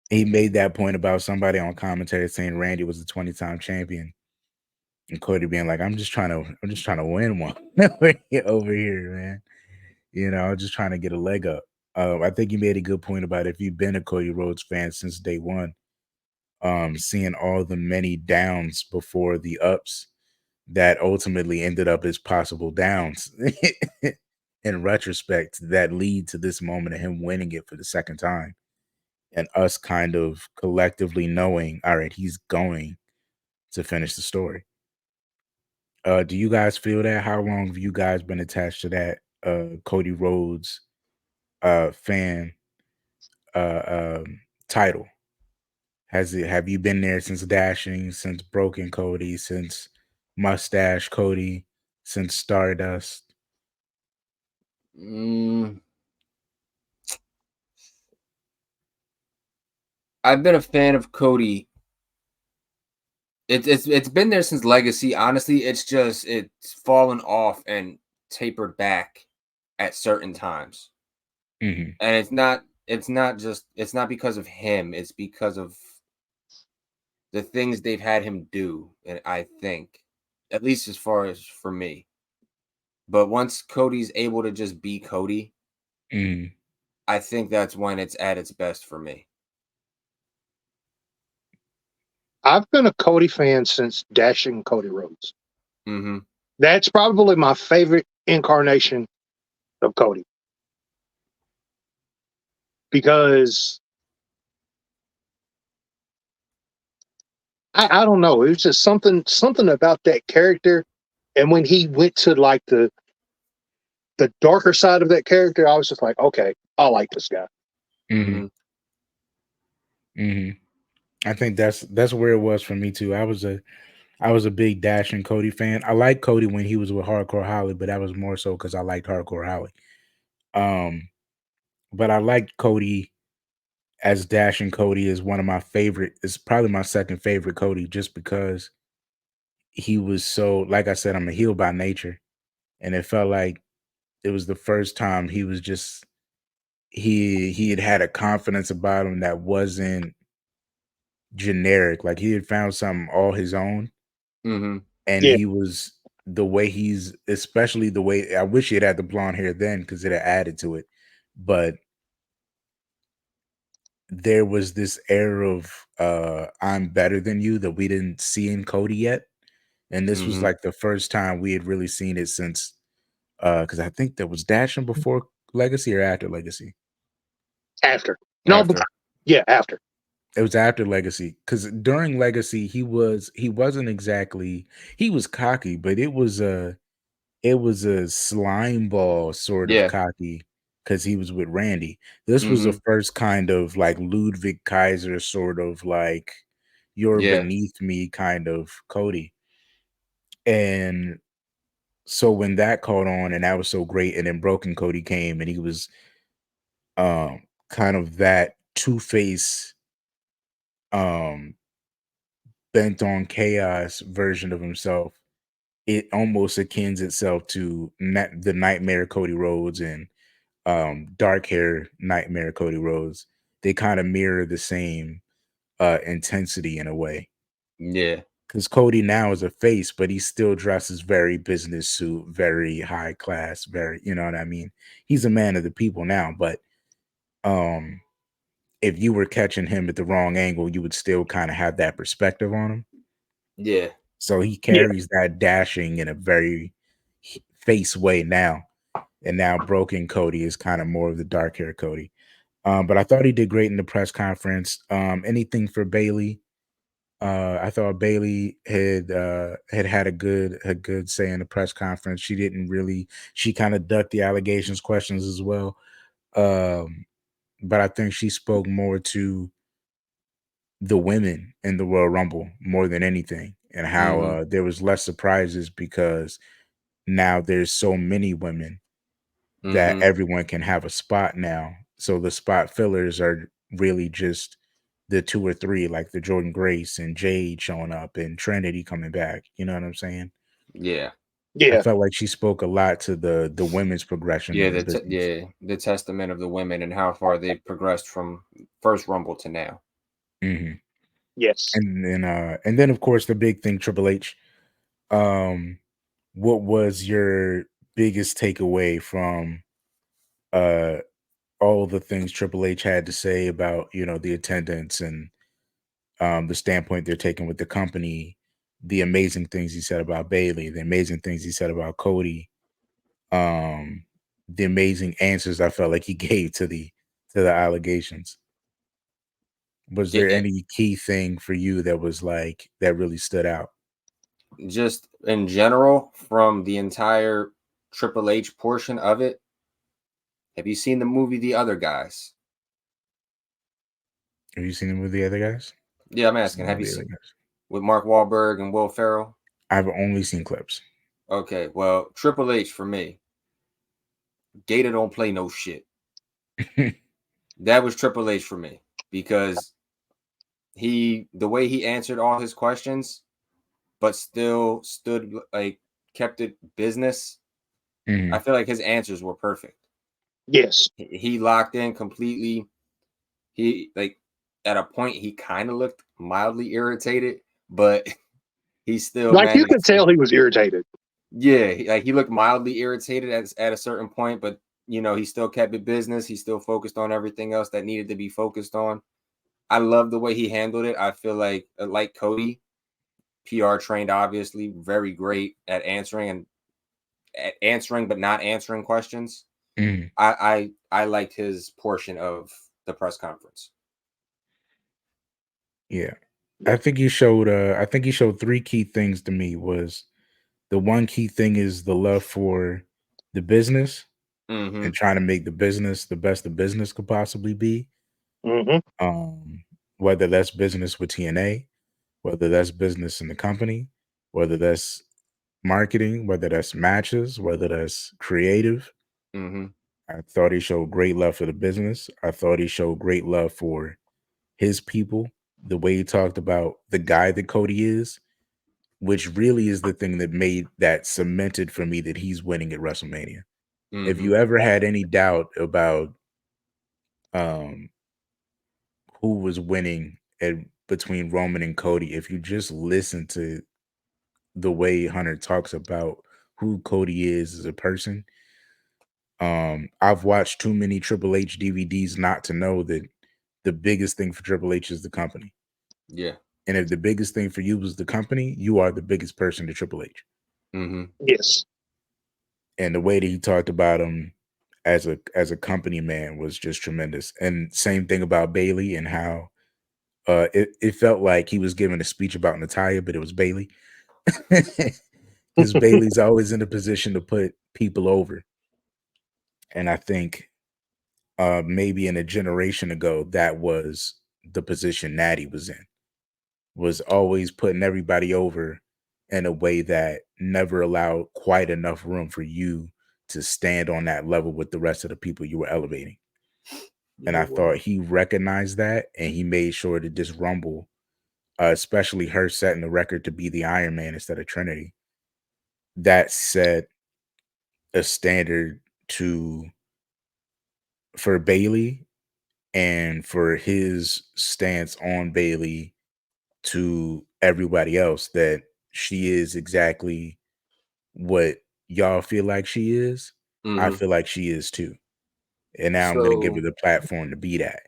He made that point about somebody on commentary saying Randy was a 20-time champion. And Cody being like, I'm just trying to win one over here, man. I'm just trying to get a leg up. I think you made a good point about if you've been a Cody Rhodes fan since day one, seeing all the many downs before the ups that ultimately ended up as possible downs in retrospect that lead to this moment of him winning it for the second time and us kind of collectively knowing, all right, he's going to finish the story. Do you guys feel that? How long have you guys been attached to that Cody Rhodes fan title? Have you been there since Dashing, since Broken Cody, since Mustache Cody, since Stardust? I've been a fan of Cody. It's been there since Legacy. Honestly, it's fallen off and tapered back at certain times. Mm-hmm. And it's not because of him, it's because of the things they've had him do, and I think, at least as far as for me. But once Cody's able to just be Cody, Mm-hmm. I think that's when it's at its best for me. I've been a Cody fan since Dashing Cody Rhodes. Mm-hmm. That's probably my favorite incarnation of Cody. Because I don't know, it was just something about that character. And when he went to like the darker side of that character, I was just like, okay, I like this guy. Mm-hmm. Mm-hmm. I think that's where it was for me too. I was a big Dash and Cody fan. I liked Cody when he was with Hardcore Holly, but that was more so because I liked Hardcore Holly. But I liked Cody as Dash and Cody is one of my favorite. It's probably my second favorite Cody, just because he was so, like I said, I'm a heel by nature, and it felt like it was the first time he was just he had a confidence about him that wasn't generic. Like he had found something all his own. Mm-hmm. And Yeah. he was the way he's, especially the way, I wish he had the blonde hair then because it had added to it. But there was this air of I'm better than you that we didn't see in Cody yet. And this was Mm-hmm. like the first time we had really seen it since because I think that was Dashing before Legacy or after Legacy. After. No, After. yeah, after. It was after Legacy, because during Legacy he wasn't exactly, he was cocky, but it was a slime ball sort of Yeah. cocky because he was with Randy. This was the Mm-hmm. first kind of like Ludwig Kaiser sort of like you're Yeah. beneath me kind of Cody. And so when that caught on and that was so great, and then Broken Cody came and he was kind of that two-face um bent on chaos version of himself, it almost akins itself to the Nightmare Cody Rhodes and dark hair Nightmare Cody Rhodes. They kind of mirror the same intensity in a way. Yeah. Because Cody now is a face, but he still dresses very business suit, very high class, very, you know what I mean? He's a man of the people now, but um if you were catching him at the wrong angle, you would still kind of have that perspective on him. Yeah. So he Yeah. carries that dashing in a very face way now. And now Broken Cody is kind of more of the dark hair Cody. But I thought he did great in the press conference. Anything for Bailey? I thought Bailey had a good say in the press conference. She kind of ducked the allegations questions as well. But I think she spoke more to the women in the Royal Rumble more than anything, and how Mm-hmm. there was less surprises because now there's so many women that Mm-hmm. everyone can have a spot now. So the spot fillers are really just the two or three, like the Jordan Grace and Jade showing up and Trinity coming back. You know what I'm saying? Yeah. I Yeah. felt like she spoke a lot to the women's progression Yeah. of the business. The testament of the women and how far they've progressed from first Rumble to now. Hmm. Yes. And then of course the big thing, Triple H. what was your biggest takeaway from uh all the things Triple H had to say about, the attendance and the standpoint they're taking with the company, the amazing things he said about Bailey, the amazing things he said about Cody, um, the amazing answers I felt like he gave to the allegations. Was there Yeah, any key thing for you that was like that really stood out? just in general, from the entire Triple H portion of it. Have you seen the movie The Other Guys? Have you seen him with the other guys? Yeah, I'm Seen asking. him Have with you the other seen guys? with Mark Wahlberg and Will Ferrell? I've only seen clips. Okay, well, Triple H for me, Gator don't play no shit. That was Triple H for me because the way he answered all his questions, but still stood like kept it business. I Mhm. feel like his answers were perfect. Yes. He locked in completely. He like at a point he kind of looked mildly irritated, but he still Like you could managed to. tell he was irritated. Yeah, he looked mildly irritated at a certain point, but he still kept it business. He still focused on everything else that needed to be focused on. I love the way he handled it. I feel like Cody, PR trained, obviously, very great at answering but not answering questions. Mhm. I liked his portion of the press conference. Yeah. I think he showed three key things to me. Was the one key thing is the love for the business and Mm-hmm. trying to make the business the best the business could possibly be. Hmm. Um, whether that's business with TNA, whether that's business in the company, whether that's marketing, whether that's matches, whether that's creative. Mm-hmm. I thought he showed great love for the business. I thought he showed great love for his people. The way he talked about the guy that Cody is, which really is the thing that cemented for me that he's winning at WrestleMania. If Mm-hmm. you ever had any doubt about um who was winning between Roman and Cody, if you just listen to the way Hunter talks about who Cody is as a person, I've watched too many Triple H DVDs not to know that the biggest thing for Triple H is the company. Yeah. And if the biggest thing for you was the company, you are the biggest person to Triple H. Mm-hmm. Yes. And the way that he talked about him as a company man was just tremendous. And same thing about Bailey and how it felt like he was giving a speech about Natalia, but it was Bailey. Because Bailey's always in a position to put people over. And I think maybe in a generation ago, that was the position Natty was in, was always putting everybody over in a way that never allowed quite enough room for you to stand on that level with the rest of the people you were elevating. And I thought he recognized that and he made sure that this Rumble, especially her setting the record to be the Iron Man instead of Trinity, that set a standard to for Bailey and for his stance on Bailey to everybody else that she is exactly what y'all feel like she is. I Mm-hmm. feel like she is too. And now I'm gonna give her So the platform to be that.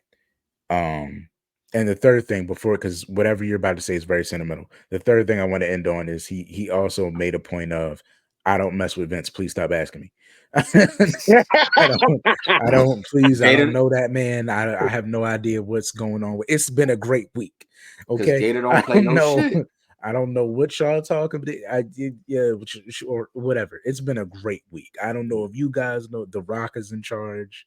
Um, and the third thing because whatever you're about to say is very sentimental. The third thing I want to end on is he also made a point of I don't mess with Vince. Please stop asking me. I don't I don't Gator know that man. I have no idea what's going on. It's been a great week. because Okay. Gator I don't play don't no know. shit. I don't know what y'all talking about. I did, yeah, or whatever. It's been a great week. I don't know if you guys know The Rock is in charge.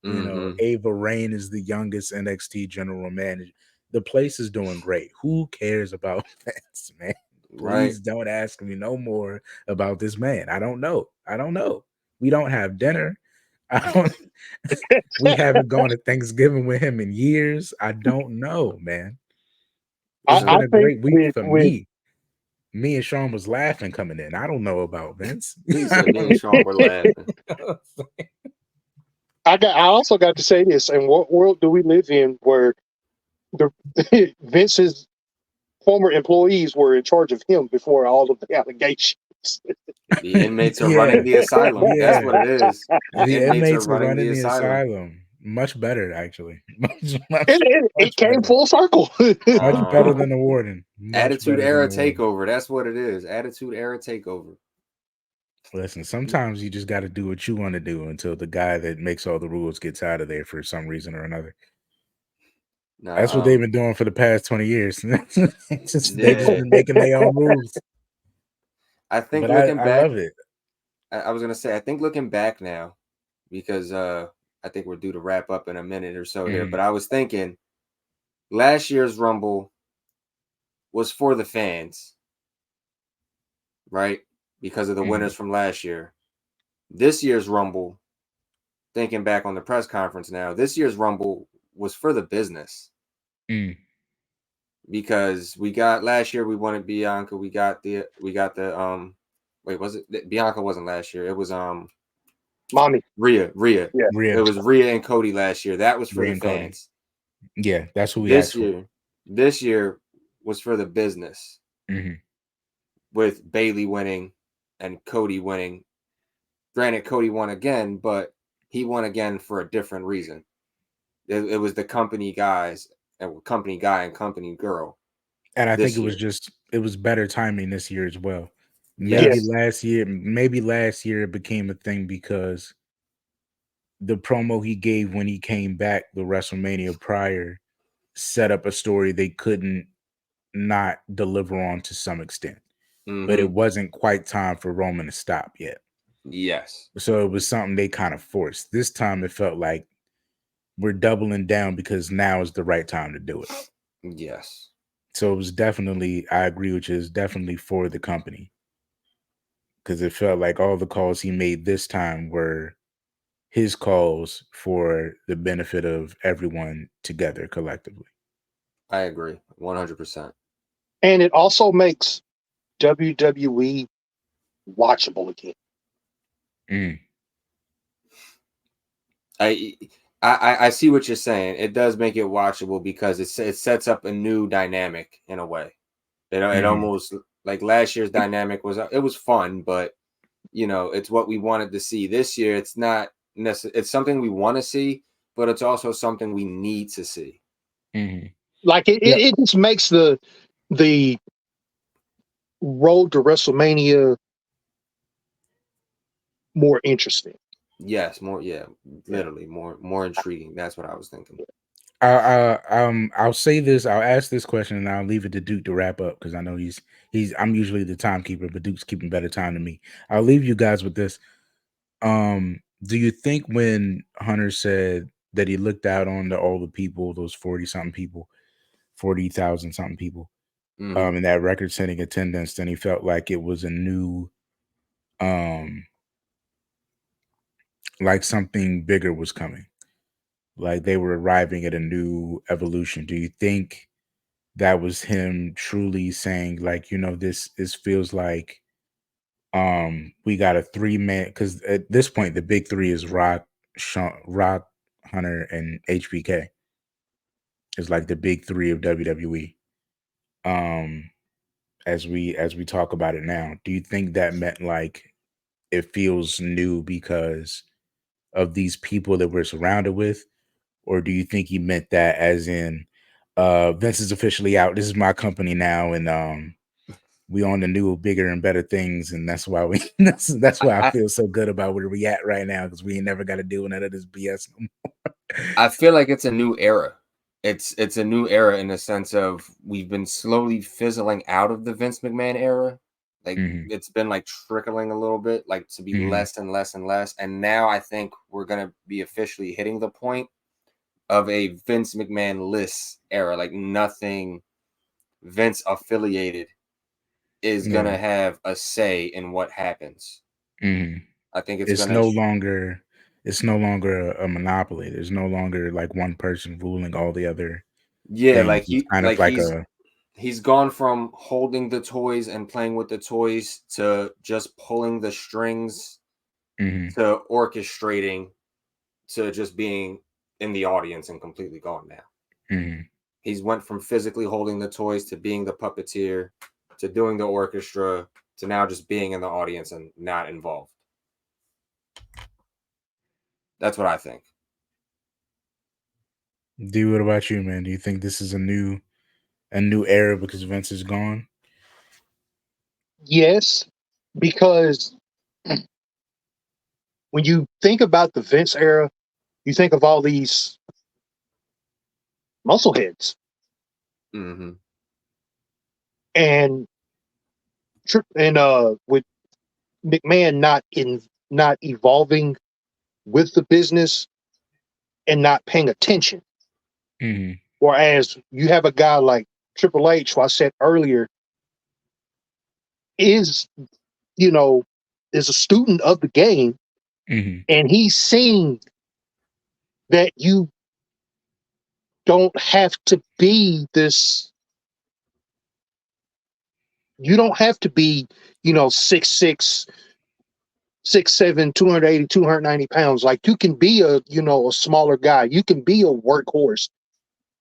Mm-hmm. Ava Rain is the youngest NXT general manager. The place is doing great. Who cares about Vince, man? Right. Please don't ask me no more about this man. I don't know. I don't know. We don't have dinner. I don't. We haven't gone to Thanksgiving with him in years. I don't know, man. It's I been So a think great week for with me. Me and Sean was laughing coming in. I don't know about Vince. he said me and Sean were laughing. I also got to say this, and what world do we live in where the Vince's former employees were in charge of him before all of the allegations. The inmates are running the asylum. Yeah. That's what it is. The Inmates are inmates are running running the the asylum. asylum. Much better, actually. It came better. full circle. Much better than the warden. Much Attitude better era than the warden. takeover. That's what it is. Attitude era takeover. Listen, sometimes you just got to do what you want to do until the guy that makes all the rules gets out of there for some reason or another. That's what they've been doing for the past 20 years. They just been making their own rules. I think but looking I back, love it. I was gonna say, I think looking back now, because I think we're due to wrap up in a minute or so here. But I was thinking, last year's Rumble was for the fans, right? Because of the winners from last year. This year's Rumble, thinking back on the press conference now, this year's Rumble was for the business. Because we got last year, we wanted Bianca. We got the wait, was it Bianca? Wasn't last year. It was Mommy. Rhea. Yeah. Rhea. It was Rhea and Cody last year. That was for Rhea the and Cody. fans. Yeah, that's who we asked for. This year was for the business. With Bailey winning and Cody winning. Granted, Cody won again, but he won again for a different reason. It was the company guys, company guy and company girl. And I think it was better timing this year as well. Yes. Maybe last year it became a thing because the promo he gave when he came back the WrestleMania prior set up a story they couldn't not deliver on to some extent. But it wasn't quite time for Roman to stop yet. Yes. So it was something they kind of forced. This time it felt like we're doubling down because now is the right time to do it. Yes. So it was definitely, I agree with you, it's definitely for the company. Because it felt like all the calls he made this time were his calls for the benefit of everyone together collectively. I agree 100%. And it also makes WWE watchable again. I see what you're saying. It does make it watchable because it sets up a new dynamic in a way. It almost, like last year's dynamic was fun, but it's what we wanted to see. This year it's not necessarily, it's something we want to see, but it's also something we need to see. Like it just makes the road to WrestleMania more interesting. Yes, literally more intriguing. That's what I was thinking. I'll say this. I'll ask this question, and I'll leave it to Duke to wrap up because I know he's. I'm usually the timekeeper, but Duke's keeping better time than me. I'll leave you guys with this. Do you think when Hunter said that he looked out on all the people, those 40-something people, 40,000 something people, in that record-setting attendance, then he felt like it was a new, like something bigger was coming, like they were arriving at a new evolution? Do you think that was him truly saying, like, this feels like we got a 3-man, because at this point the big three is Rock, Hunter, and HBK. It's like the big three of WWE. As we talk about it now, do you think that meant like it feels new because of these people that we're surrounded with? Or do you think he meant that as in Vince is officially out, this is my company now, and we on the new, bigger and better things, and that's why that's why I feel so good about where we at right now, because we ain't never got to deal with none of this BS no more. I feel like it's a new era. It's a new era in the sense of we've been slowly fizzling out of the Vince McMahon era. Like it's been like trickling a little bit, like to be less and less and less. And now I think we're gonna be officially hitting the point of a Vince McMahon list era. Like nothing Vince affiliated is gonna have a say in what happens. I think it's no longer a monopoly. There's no longer like one person ruling all the other things. Like it's he's gone from holding the toys and playing with the toys to just pulling the strings to orchestrating to just being in the audience and completely gone now. He's went from physically holding the toys to being the puppeteer to doing the orchestra to now just being in the audience and not involved. That's what I think. D, what about you, man? Do you think this is a new era because Vince is gone? Yes, because when you think about the Vince era, you think of all these muscle heads. Mm-hmm. And with McMahon not evolving with the business and not paying attention. Mm-hmm. Whereas you have a guy like Triple H, who I said earlier, is a student of the game, Mm-hmm. and he's seeing that you don't have to be this. You don't have to be, 6'6", 6'7", 280, 290 pounds. Like, you can be a smaller guy. You can be a workhorse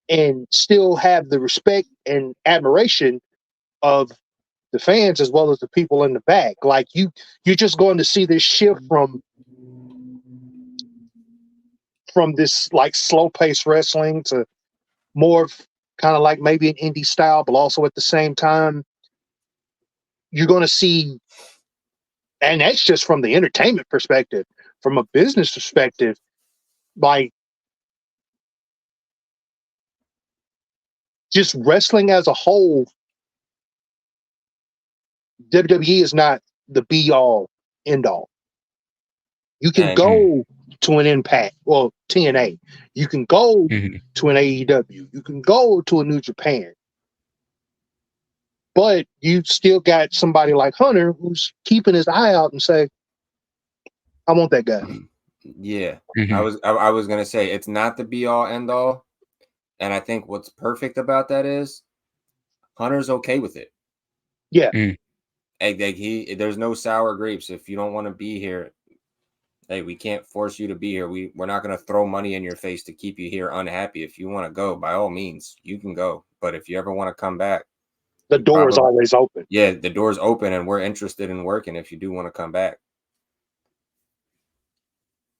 and still have the respect and admiration of the fans as well as the people in the back. Like, you're just going to see this shift from this like slow paced wrestling to more kind of like maybe an indie style, but also at the same time, you're going to see, and that's just from the entertainment perspective. From a business perspective, like, just wrestling as a whole, WWE is not the be all end all. You can go to an Impact or TNA. You can go to an AEW. You can go to a New Japan. But you still got somebody like Hunter who's keeping his eye out and say, I want that guy. Yeah. Mm-hmm. I was gonna say it's not the be all end all. And I think what's perfect about that is Hunter's okay with it. Yeah. Like there's no sour grapes. If you don't want to be here, hey, we can't force you to be here. We're not going to throw money in your face to keep you here unhappy. If you want to go, by all means, you can go. But if you ever want to come back, the door is always open. Yeah, the door's open, and we're interested in working if you do want to come back.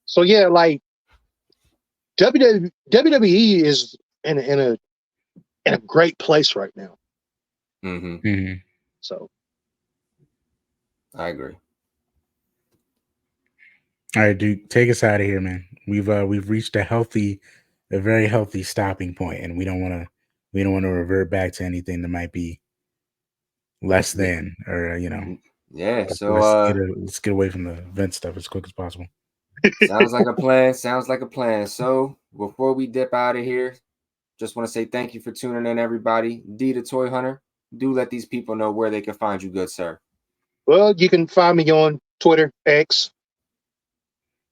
So yeah, like WWE is in a great place right now. Mm-hmm. Mm-hmm. So I agree. All right, Duke, take us out of here, man. We've reached a very healthy stopping point, and we don't want to revert back to anything that might be less than, or Yeah. So let's get away from the Vince stuff as quick as possible. Sounds like a plan. So before we dip out of here, just want to say thank you for tuning in, everybody. Dee the Toy Hunter, do let these people know where they can find you, good sir. Well, you can find me on Twitter, X,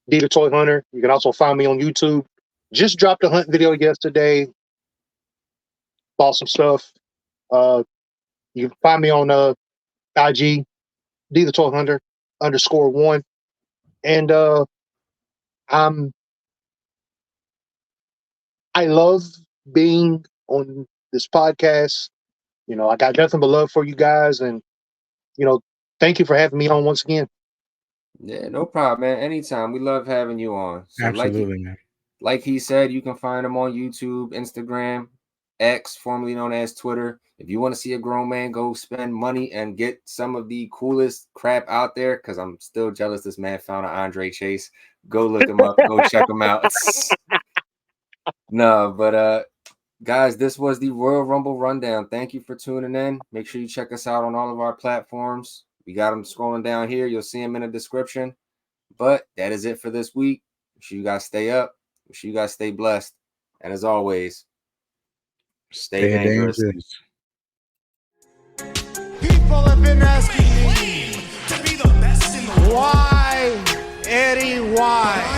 Dee the Toy Hunter. You can also find me on YouTube. Just dropped a hunt video yesterday. Awesome stuff. You can find me on IG, Dee the Toy Hunter _1. And I love being on this podcast. I got nothing but love for you guys, and thank you for having me on once again. Yeah, no problem, man. Anytime. We love having you on. So Absolutely, man. Like he said, you can find him on YouTube, Instagram, X, formerly known as Twitter. If you want to see a grown man go spend money and get some of the coolest crap out there, because I'm still jealous this man found an Andre Chase. Go look him up. Go check him out. No, but guys, this was the Royal Rumble Rundown. Thank you for tuning in. Make sure you check us out on all of our platforms. We got them scrolling down here. You'll see them in the description. But that is it for this week. Make sure you guys stay up. Make sure you guys stay blessed. And as always, stay dangerous. People have been asking me, why, Eddie, why?